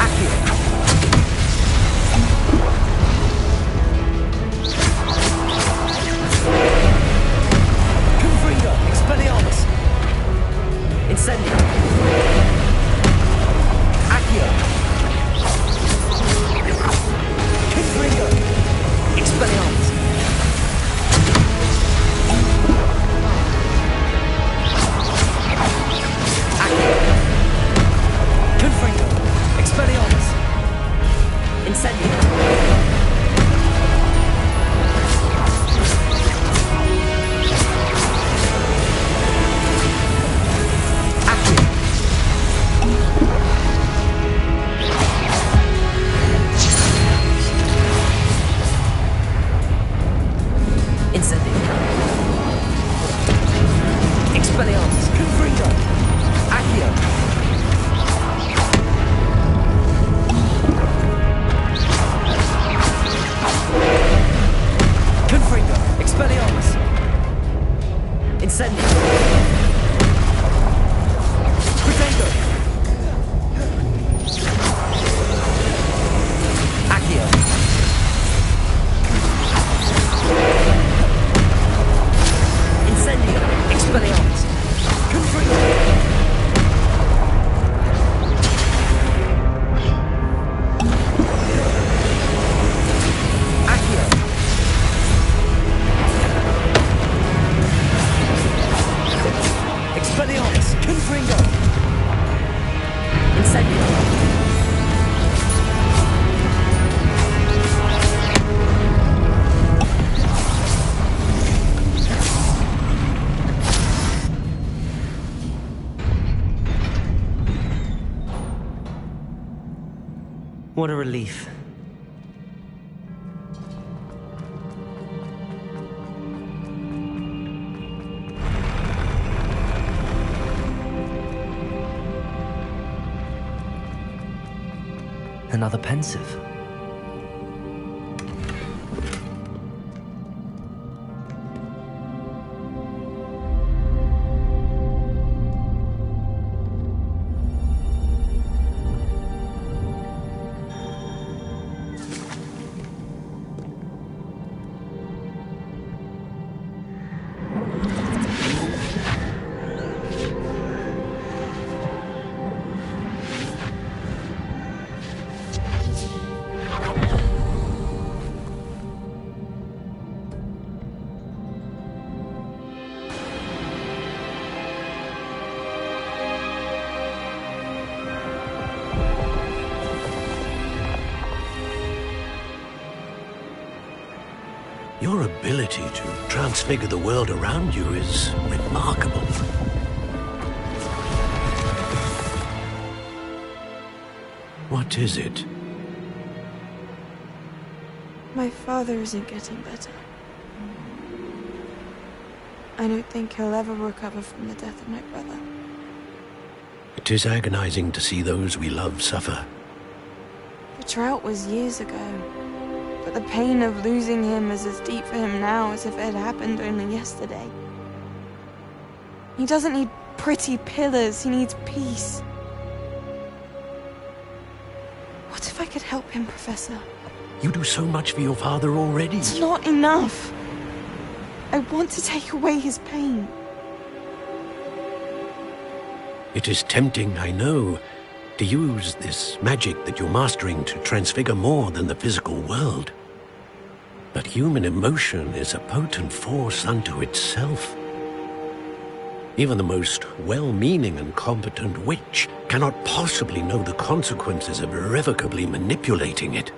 Accio! Confringo! Expelliarmus! Incendio! Accio! Confringo! Expelliarmus! Accio! Confringo! Expelliarmus! Incendio! Accio! Incendio! Expelliarmus! Confringo! Accio! Confringo! Expelliarmus! Incendio! Protego! Accio! Incendio! Expelliarmus! Confringo! Accio! Expelliarmus! Confringo! Incendio! What a relief. Another pensive. Your ability to transfigure the world around you is remarkable. What is it? My father isn't getting better. I don't think he'll ever recover from the death of my brother. It is agonizing to see those we love suffer. The drought was years ago, but the pain of losing him is as deep for him now as if it had happened only yesterday. He doesn't need pretty pillars, he needs peace. What if I could help him, Professor? You do so much for your father already. It's not enough. I want to take away his pain. It is tempting, I know, to use this magic that you're mastering to transfigure more than the physical world. But human emotion is a potent force unto itself. Even the most well-meaning and competent witch cannot possibly know the consequences of irrevocably manipulating it.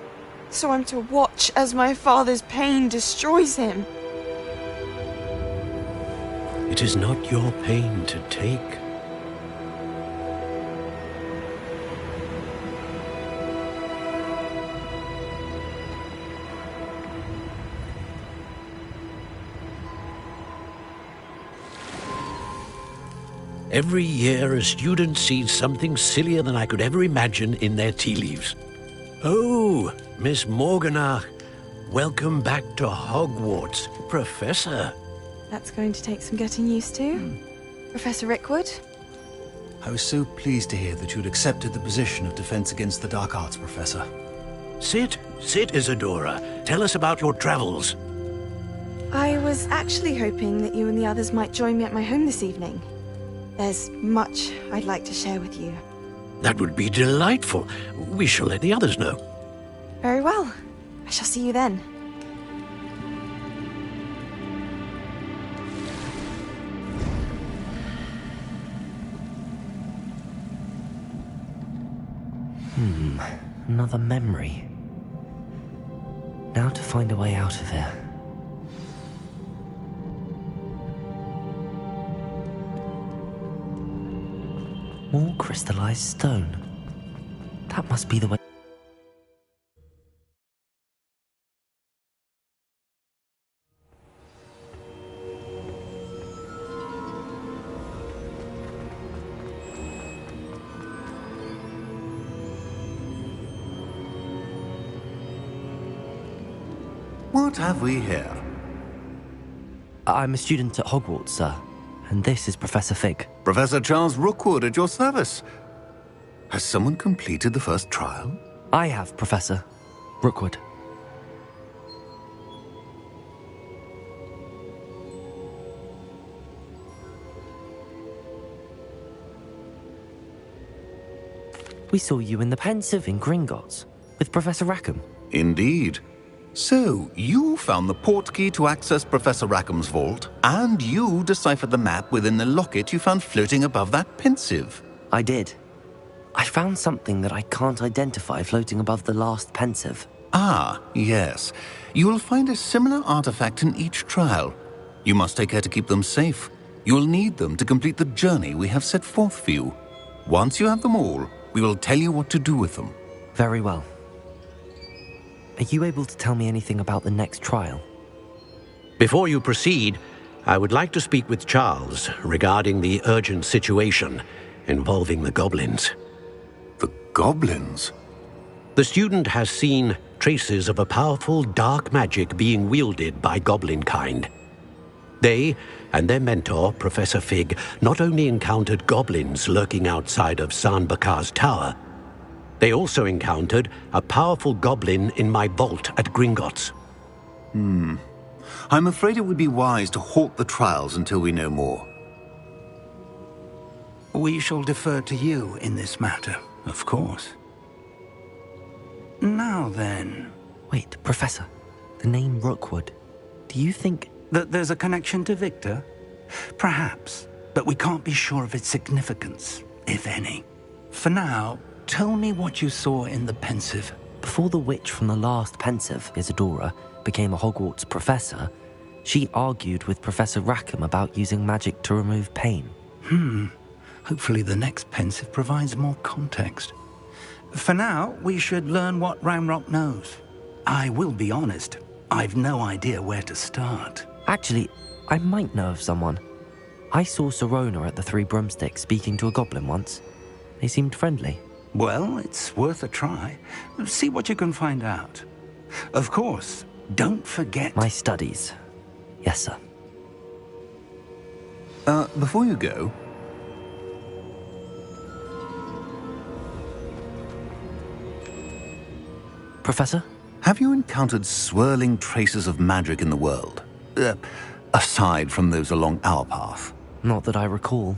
So I'm to watch as my father's pain destroys him. It is not your pain to take. Every year, a student sees something sillier than I could ever imagine in their tea leaves. Oh, Miss Morganach, welcome back to Hogwarts, Professor. That's going to take some getting used to. Professor Rickwood? I was so pleased to hear that you'd accepted the position of Defense Against the Dark Arts, Professor. Sit, Isadora. Tell us about your travels. I was actually hoping that you and the others might join me at my home this evening. There's much I'd like to share with you. That would be delightful. We shall let the others know. Very well. I shall see you then. Another memory. Now to find a way out of here. More crystallized stone. That must be the way. What have we here? I'm a student at Hogwarts, sir. And this is Professor Fig. Professor Charles Rookwood at your service. Has someone completed the first trial? I have, Professor Rookwood. We saw you in the Pensive in Gringotts with Professor Rackham. Indeed. So, you found the portkey to access Professor Rackham's vault, and you deciphered the map within the locket you found floating above that Pensive. I did. I found something that I can't identify floating above the last Pensive. Ah, yes. You will find a similar artifact in each trial. You must take care to keep them safe. You will need them to complete the journey we have set forth for you. Once you have them all, we will tell you what to do with them. Very well. Are you able to tell me anything about the next trial? Before you proceed, I would like to speak with Charles regarding the urgent situation involving the goblins. The goblins? The student has seen traces of a powerful dark magic being wielded by goblin kind. They and their mentor, Professor Fig, not only encountered goblins lurking outside of San Bakar's tower, they also encountered a powerful goblin in my vault at Gringotts. I'm afraid it would be wise to halt the trials until we know more. We shall defer to you in this matter, of course. Now then... Wait, Professor. The name Rookwood. Do you think... that there's a connection to Victor? Perhaps, but we can't be sure of its significance, if any. For now, tell me what you saw in the Pensive. Before the witch from the last Pensive, Isadora, became a Hogwarts professor, she argued with Professor Rackham about using magic to remove pain. Hopefully the next Pensive provides more context. For now, we should learn what Ranrock knows. I will be honest, I've no idea where to start. Actually, I might know of someone. I saw Sirona at the Three Broomsticks speaking to a goblin once. They seemed friendly. Well, it's worth a try. See what you can find out. Of course, don't forget... My studies. Yes, sir. Before you go... Professor? Have you encountered swirling traces of magic in the world? Aside from those along our path? Not that I recall.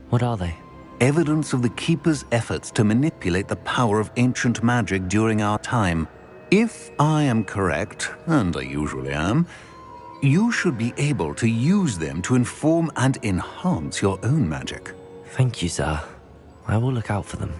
What are they? Evidence of the Keeper's efforts to manipulate the power of ancient magic during our time. If I am correct, and I usually am, you should be able to use them to inform and enhance your own magic. Thank you, sir. I will look out for them.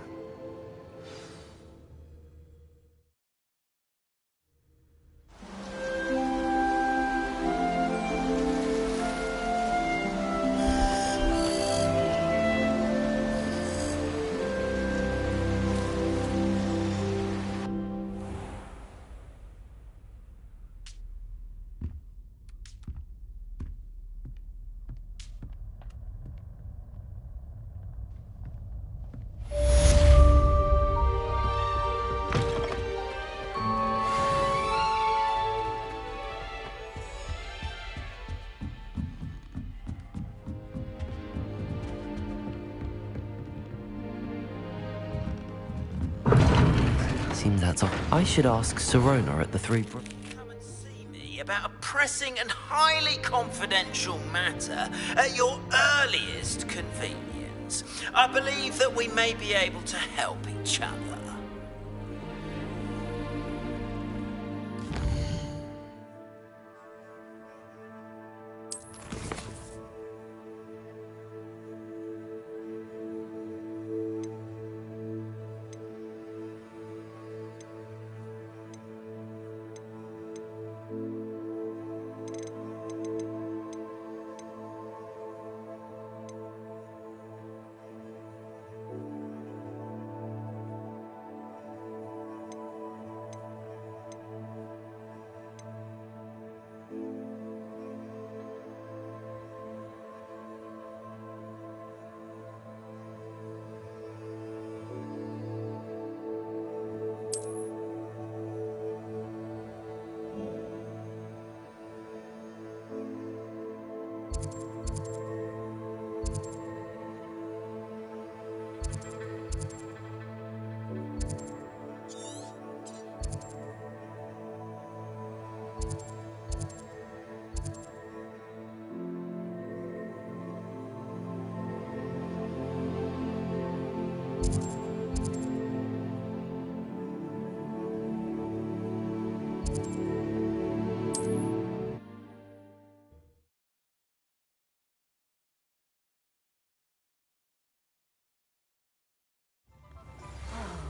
Seems that's all. I should ask Sirona at the Three Broomsticks. Come and see me about a pressing and highly confidential matter at your earliest convenience. I believe that we may be able to help each other.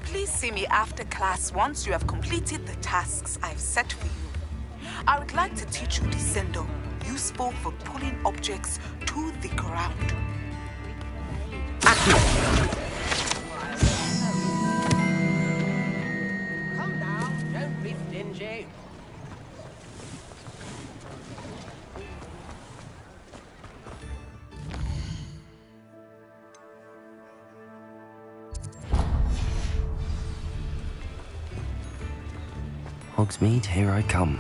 Please see me after class once you have completed the tasks I've set for you. I would like to teach you Descendo, useful for pulling objects to the ground. Come now, don't be stingy. Hogsmeade, here I come.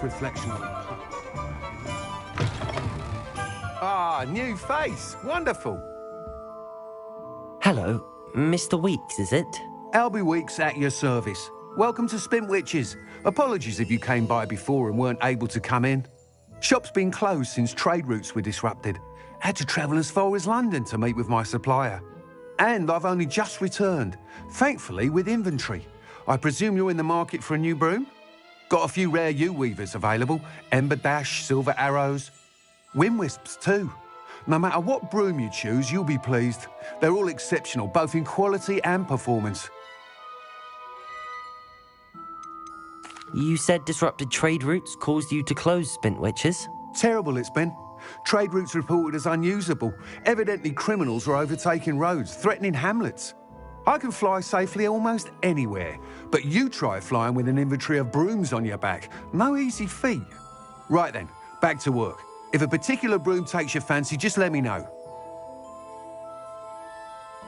reflection. Ah, new face. Wonderful. Hello, Mr. Weeks, is it? Albie Weeks at your service. Welcome to Spintwitches. Apologies if you came by before and weren't able to come in. Shop's been closed since trade routes were disrupted. Had to travel as far as London to meet with my supplier. And I've only just returned, thankfully with inventory. I presume you're in the market for a new broom? Got a few rare U-weavers available. Ember Dash, Silver Arrows. Wind Wisps too. No matter what broom you choose, you'll be pleased. They're all exceptional, both in quality and performance. You said disrupted trade routes caused you to close Spintwitches? Terrible it's been. Trade routes reported as unusable. Evidently criminals are overtaking roads, threatening hamlets. I can fly safely almost anywhere, but you try flying with an inventory of brooms on your back. No easy feat. Right then, back to work. If a particular broom takes your fancy, just let me know.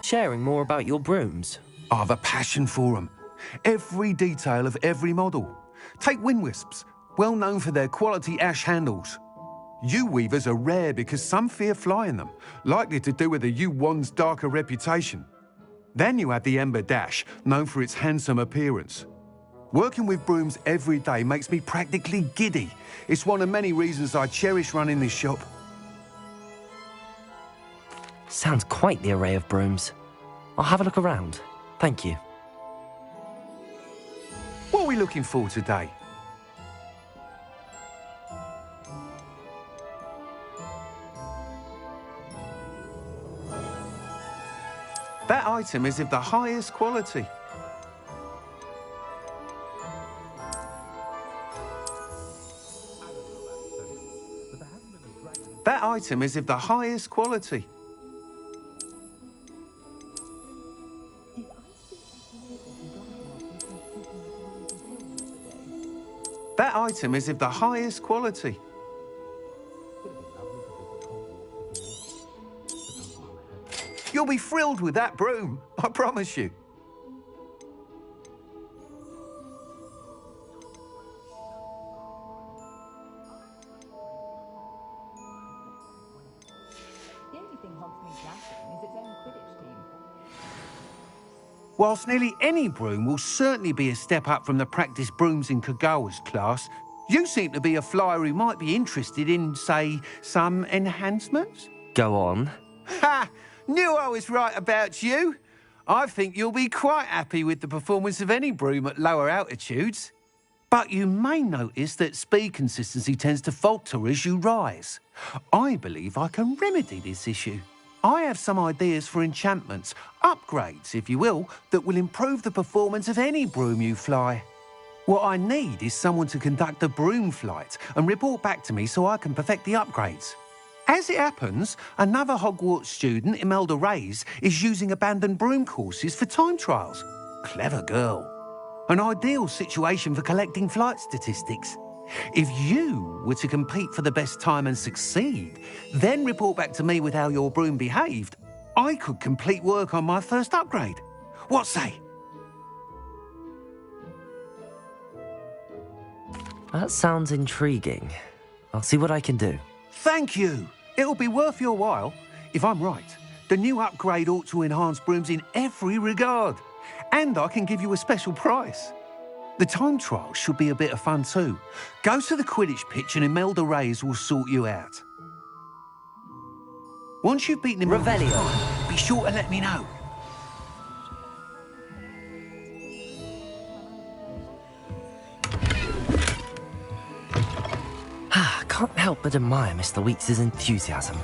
Sharing more about your brooms? I've a passion for them. Every detail of every model. Take Wind Wisps, well known for their quality ash handles. U-weavers are rare because some fear flying them, likely to do with the U-wand's darker reputation. Then you have the Ember Dash, known for its handsome appearance. Working with brooms every day makes me practically giddy. It's one of many reasons I cherish running this shop. Sounds quite the array of brooms. I'll have a look around. Thank you. What are we looking for today? That item is of the highest quality. That item is of the highest quality. That item is of the highest quality. You'll be thrilled with that broom, I promise you. The only thing Hogsmeade's lacking is its own Quidditch team. Whilst nearly any broom will certainly be a step up from the practice brooms in Kagawa's class, you seem to be a flyer who might be interested in, say, some enhancements? Go on. Ha! Knew I was right about you. I think you'll be quite happy with the performance of any broom at lower altitudes. But you may notice that speed consistency tends to falter as you rise. I believe I can remedy this issue. I have some ideas for enchantments, upgrades, if you will, that will improve the performance of any broom you fly. What I need is someone to conduct a broom flight and report back to me so I can perfect the upgrades. As it happens, another Hogwarts student, Imelda Reyes, is using abandoned broom courses for time trials. Clever girl. An ideal situation for collecting flight statistics. If you were to compete for the best time and succeed, then report back to me with how your broom behaved, I could complete work on my first upgrade. What say? That sounds intriguing. I'll see what I can do. Thank you. It'll be worth your while. If I'm right, the new upgrade ought to enhance brooms in every regard. And I can give you a special price. The time trial should be a bit of fun too. Go to the Quidditch pitch and Imelda Reyes will sort you out. Once you've beaten him, Revelio. Be sure to let me know. Can't help but admire Mr. Weeks' enthusiasm.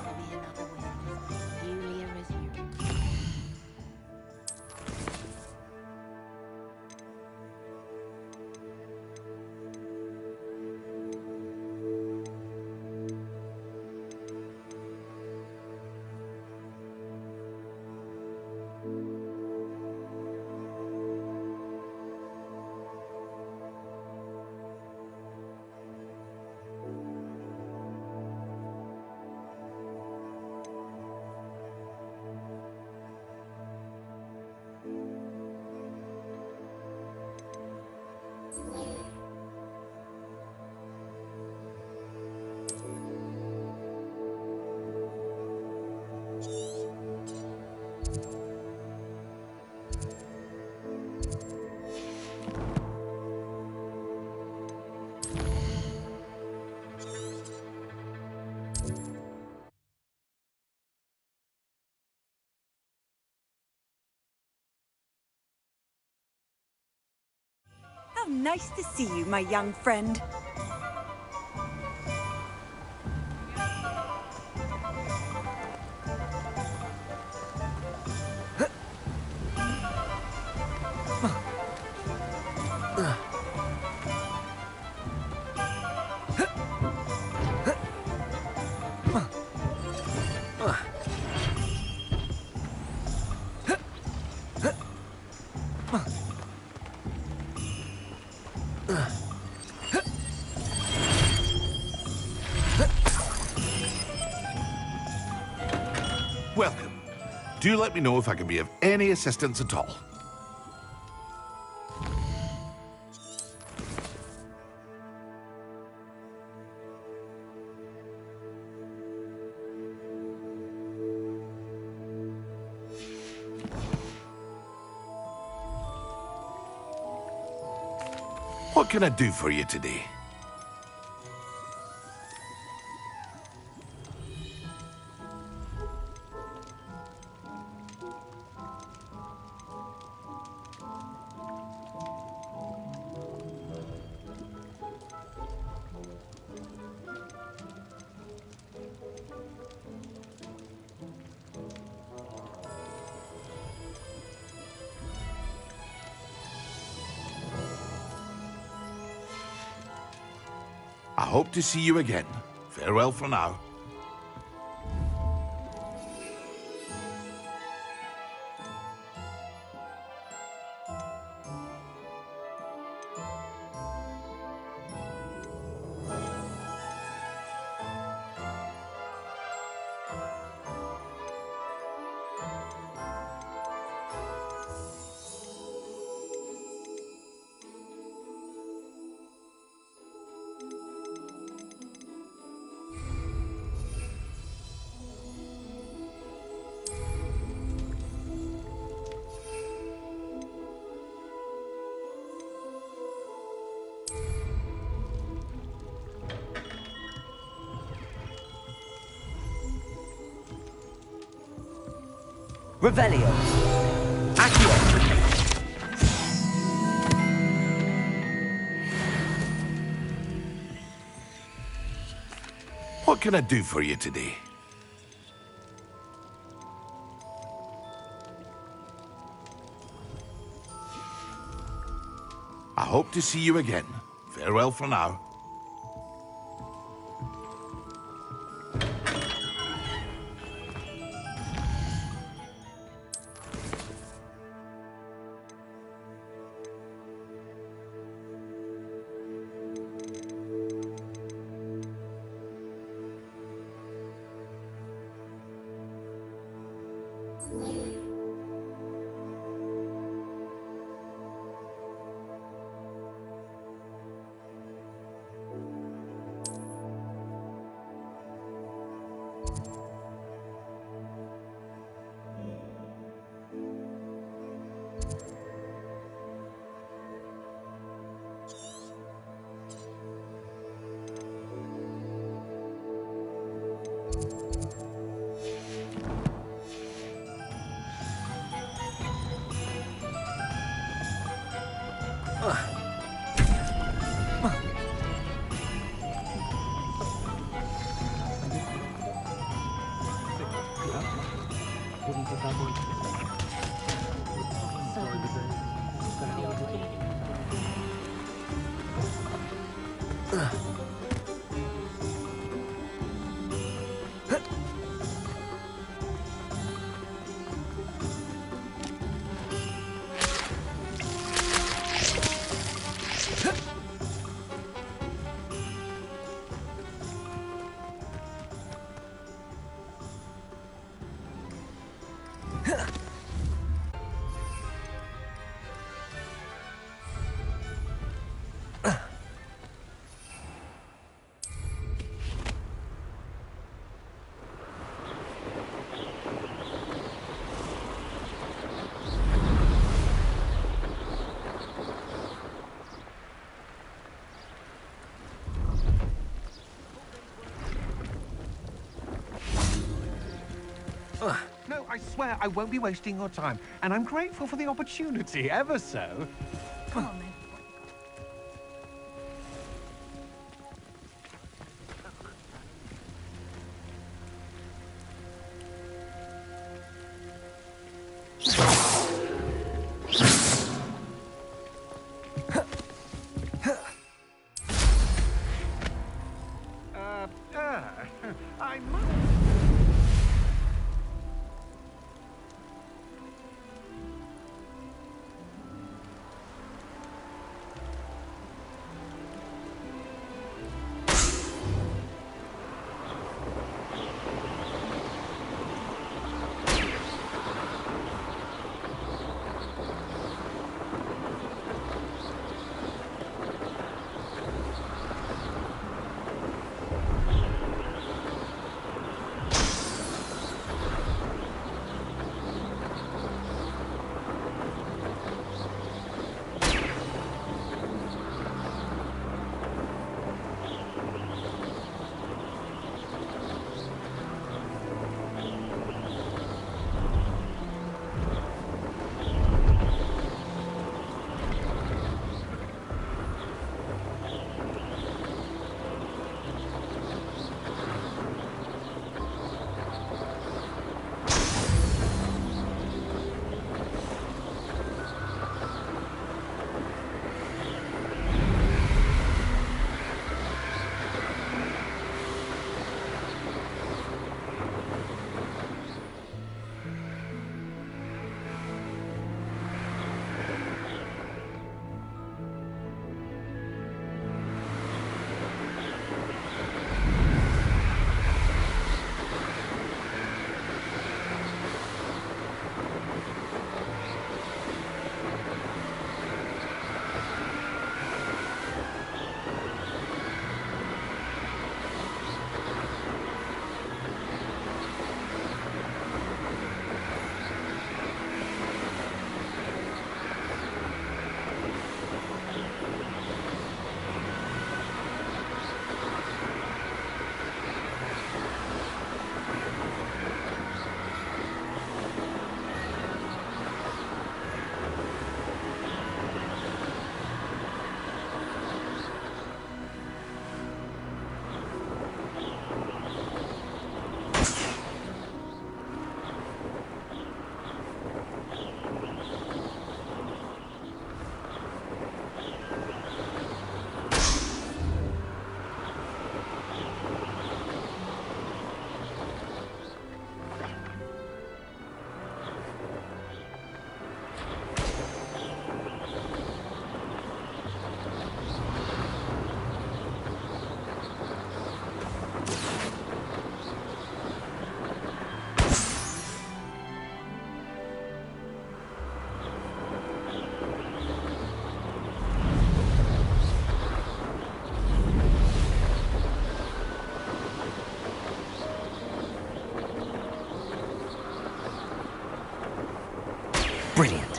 nice to see you, my young friend. Welcome. Do let me know if I can be of any assistance at all. What can I do for you today? I hope to see you again. Farewell for now. Revelio. Accio. What can I do for you today? I hope to see you again. Farewell for now. No, I swear I won't be wasting your time, and I'm grateful for the opportunity, ever so. Come on, then. Brilliant.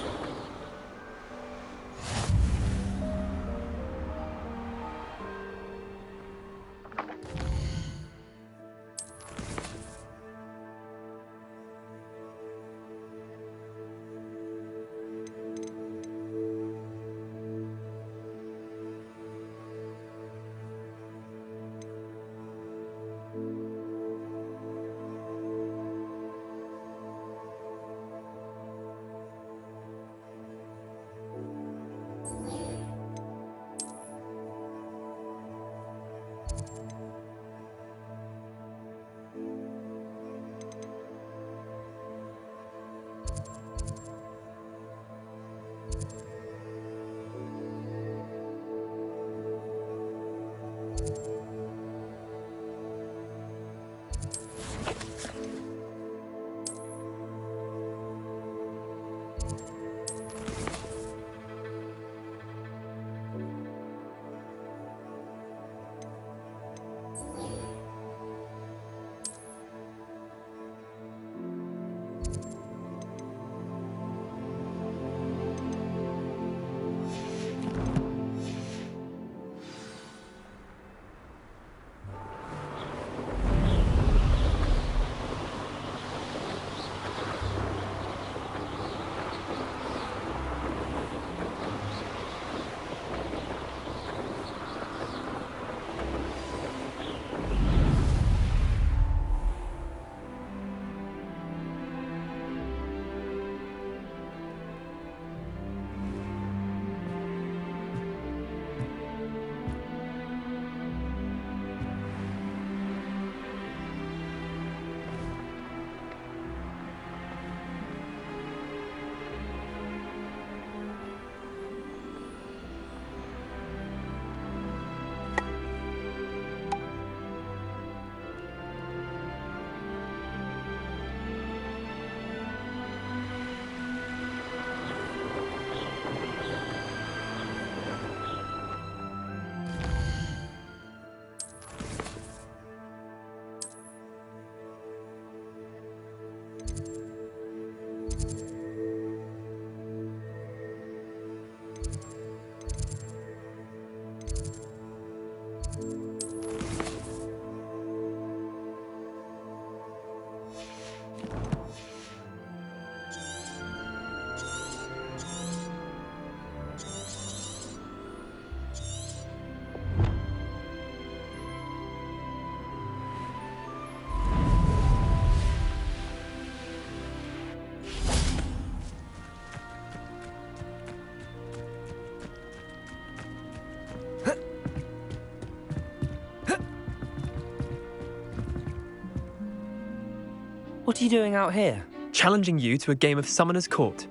What are you doing out here? Challenging you to a game of Summoner's Court.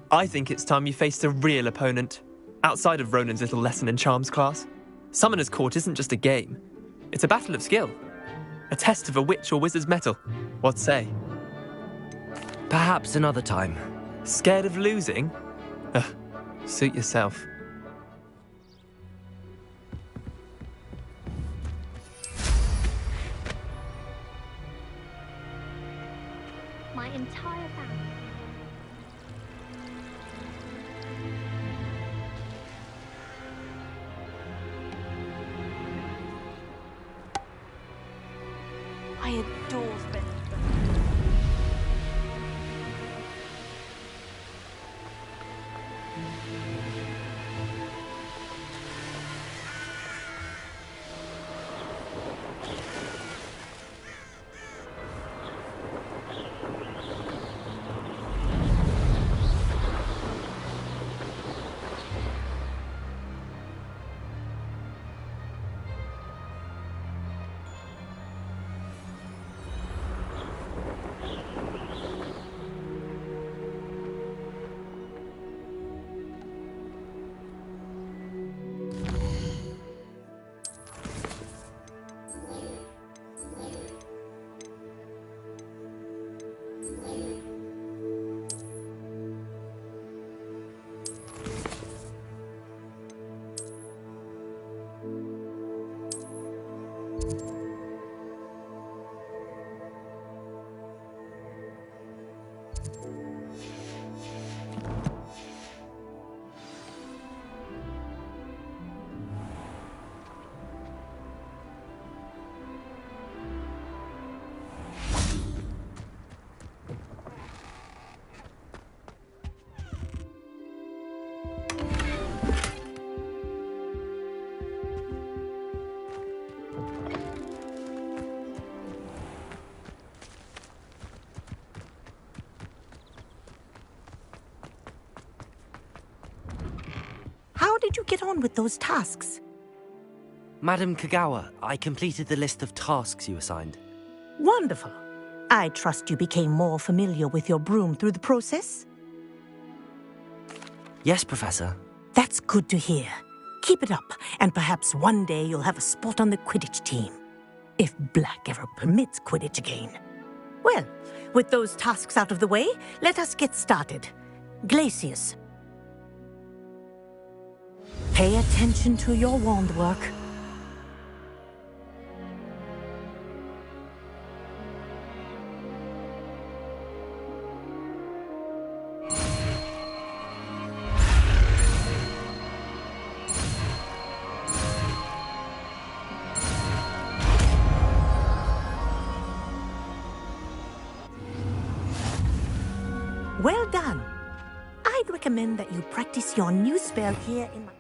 I think it's time you faced a real opponent, outside of Ronan's little lesson in charms class. Summoner's Court isn't just a game. It's a battle of skill. A test of a witch or wizard's mettle. What say? Perhaps another time. Scared of losing? Ugh, suit yourself. My entire family. I adore spending. did you get on with those tasks? Madam Kagawa, I completed the list of tasks you assigned. Wonderful. I trust you became more familiar with your broom through the process? Yes, Professor. That's good to hear. Keep it up, and perhaps one day you'll have a spot on the Quidditch team. If Black ever permits Quidditch again. Well, with those tasks out of the way, let us get started. Glacius. Pay attention to your wand work. Well done. I'd recommend that you practice your new spell here in my...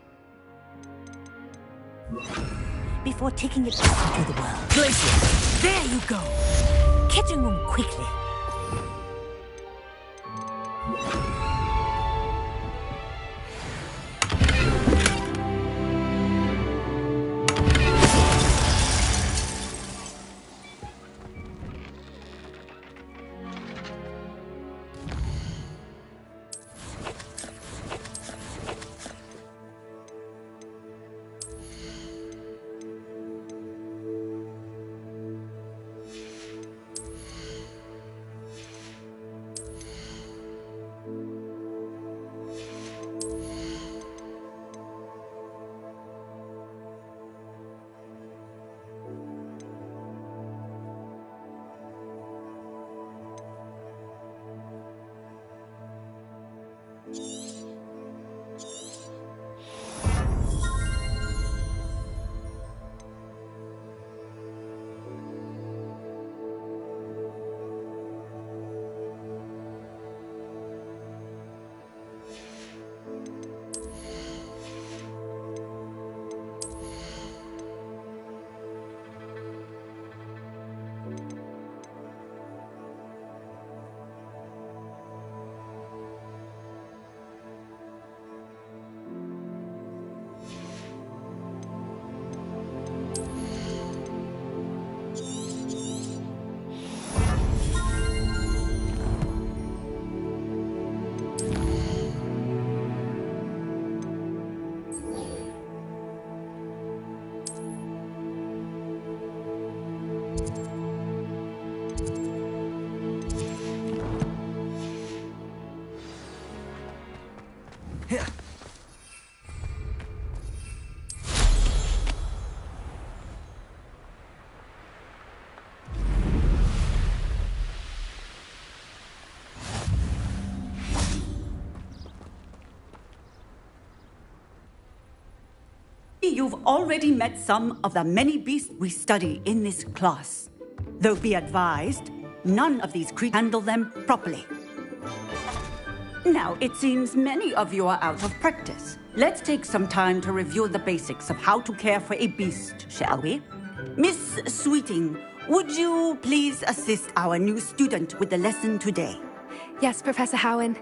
before taking it out into the world. Glacier! There you go! Catching them quickly. You've already met some of the many beasts we study in this class. Though be advised, none of these creatures handle them properly. Now, it seems many of you are out of practice. Let's take some time to review the basics of how to care for a beast, shall we? Miss Sweeting, would you please assist our new student with the lesson today? Yes, Professor Howen.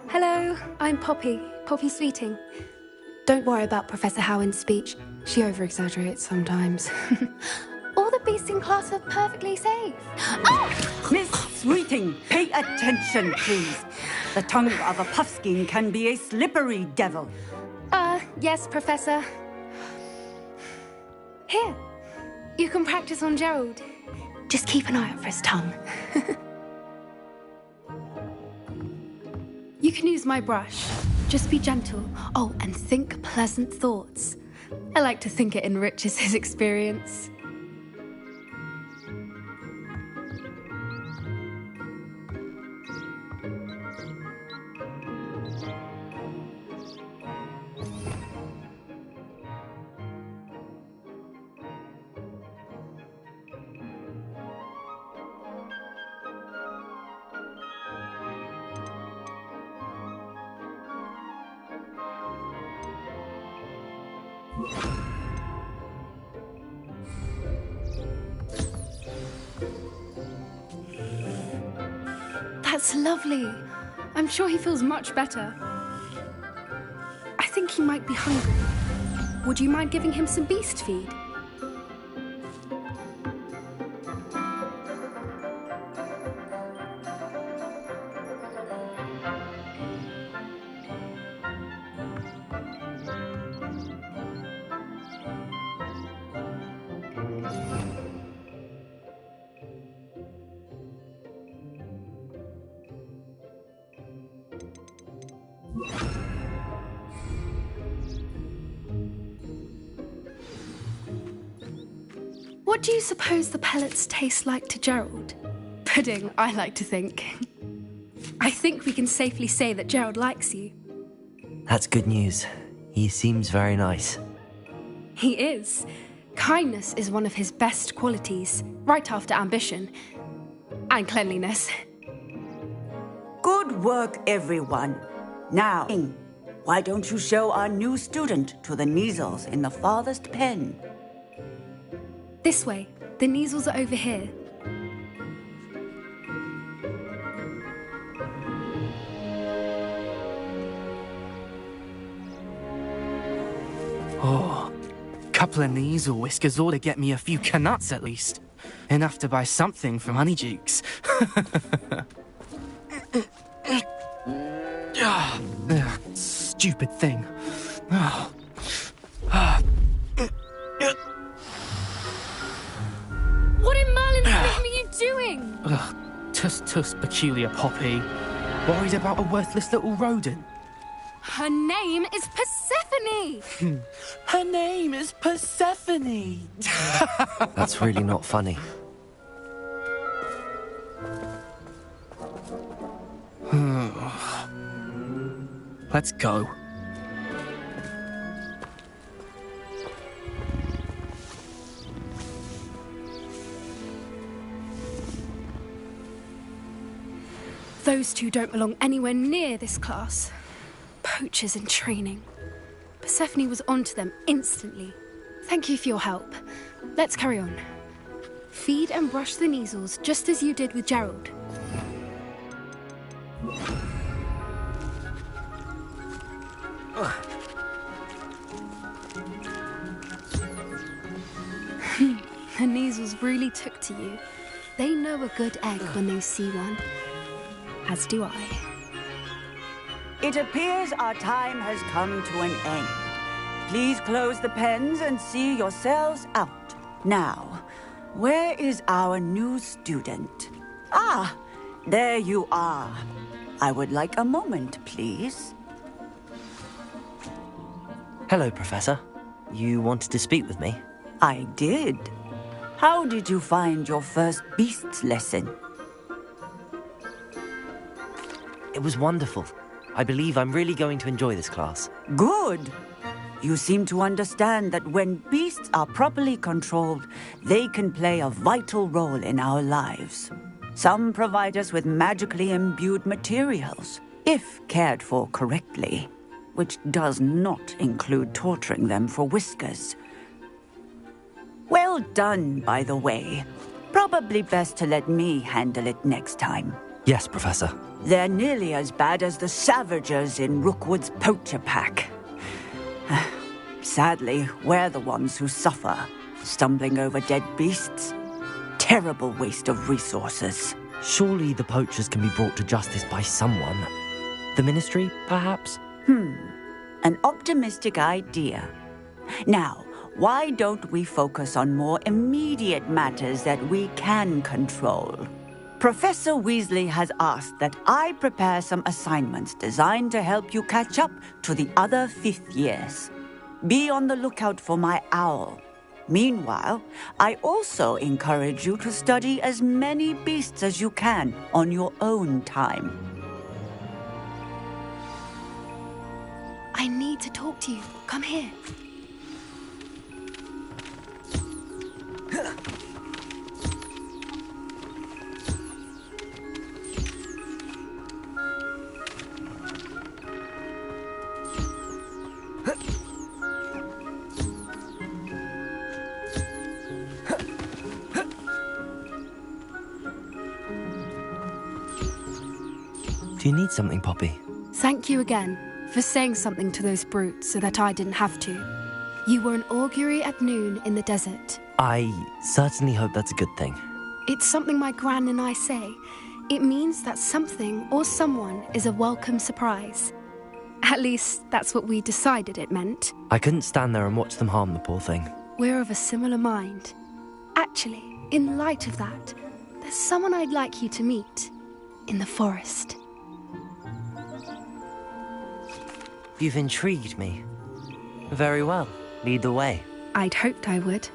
Hello, I'm Poppy Sweeting. Don't worry about Professor Howen's speech. She over-exaggerates sometimes. All the beasts in class are perfectly safe. Oh! Miss Sweeting, pay attention, please. The tongue of a puffskein can be a slippery devil. Yes, Professor. Here, you can practice on Gerald. Just keep an eye out for his tongue. You can use my brush. Just be gentle. Oh, and think pleasant thoughts. I like to think it enriches his experience. That's lovely. I'm sure he feels much better. I think he might be hungry. Would you mind giving him some beast feed? What do you suppose the pellets taste like to Gerald? Pudding, I like to think. I think we can safely say that Gerald likes you. That's good news. He seems very nice. He is. Kindness is one of his best qualities, right after ambition. And cleanliness. Good work, everyone. Now, why don't you show our new student to the Kneazles in the farthest pen? This way. The Kneazles are over here. Oh, couple of Kneazle whiskers ought to get me a few canuts at least. Enough to buy something from Honeydukes. Stupid thing. What in Merlin's name are you doing? Tuss, peculiar Poppy. Worried about a worthless little rodent. Her name is Persephone! Her name is Persephone! That's really not funny. Let's go. Those two don't belong anywhere near this class. Poachers in training. Persephone was onto them instantly. Thank you for your help. Let's carry on. Feed and brush the Kneazles just as you did with Gerald. The Kneazles really took to you. They know a good egg when they see one. As do I. It appears our time has come to an end. Please close the pens and see yourselves out. Now, where is our new student? Ah, there you are. I would like a moment, please. Hello, Professor. You wanted to speak with me? I did. How did you find your first beasts lesson? It was wonderful. I believe I'm really going to enjoy this class. Good. You seem to understand that when beasts are properly controlled, they can play a vital role in our lives. Some provide us with magically imbued materials, if cared for correctly, which does not include torturing them for whiskers. Well done, by the way. Probably best to let me handle it next time. Yes, Professor. They're nearly as bad as the Savagers in Rookwood's poacher pack. Sadly, we're the ones who suffer, stumbling over dead beasts. Terrible waste of resources. Surely the poachers can be brought to justice by someone. The Ministry, perhaps? An optimistic idea. Now, why don't we focus on more immediate matters that we can control? Professor Weasley has asked that I prepare some assignments designed to help you catch up to the other fifth years. Be on the lookout for my owl. Meanwhile, I also encourage you to study as many beasts as you can on your own time. I need to talk to you. Come here. Do you need something, Poppy? Thank you again. for saying something to those brutes so that I didn't have to. You were an augury at noon in the desert. I certainly hope that's a good thing. It's something my gran and I say. It means that something or someone is a welcome surprise. At least, that's what we decided it meant. I couldn't stand there and watch them harm the poor thing. We're of a similar mind. Actually, in light of that, there's someone I'd like you to meet. In the forest. You've intrigued me. Very well. Lead the way. I'd hoped I would.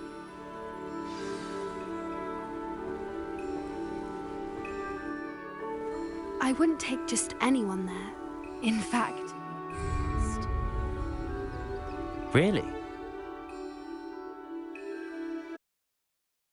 I wouldn't take just anyone there. In fact... Really?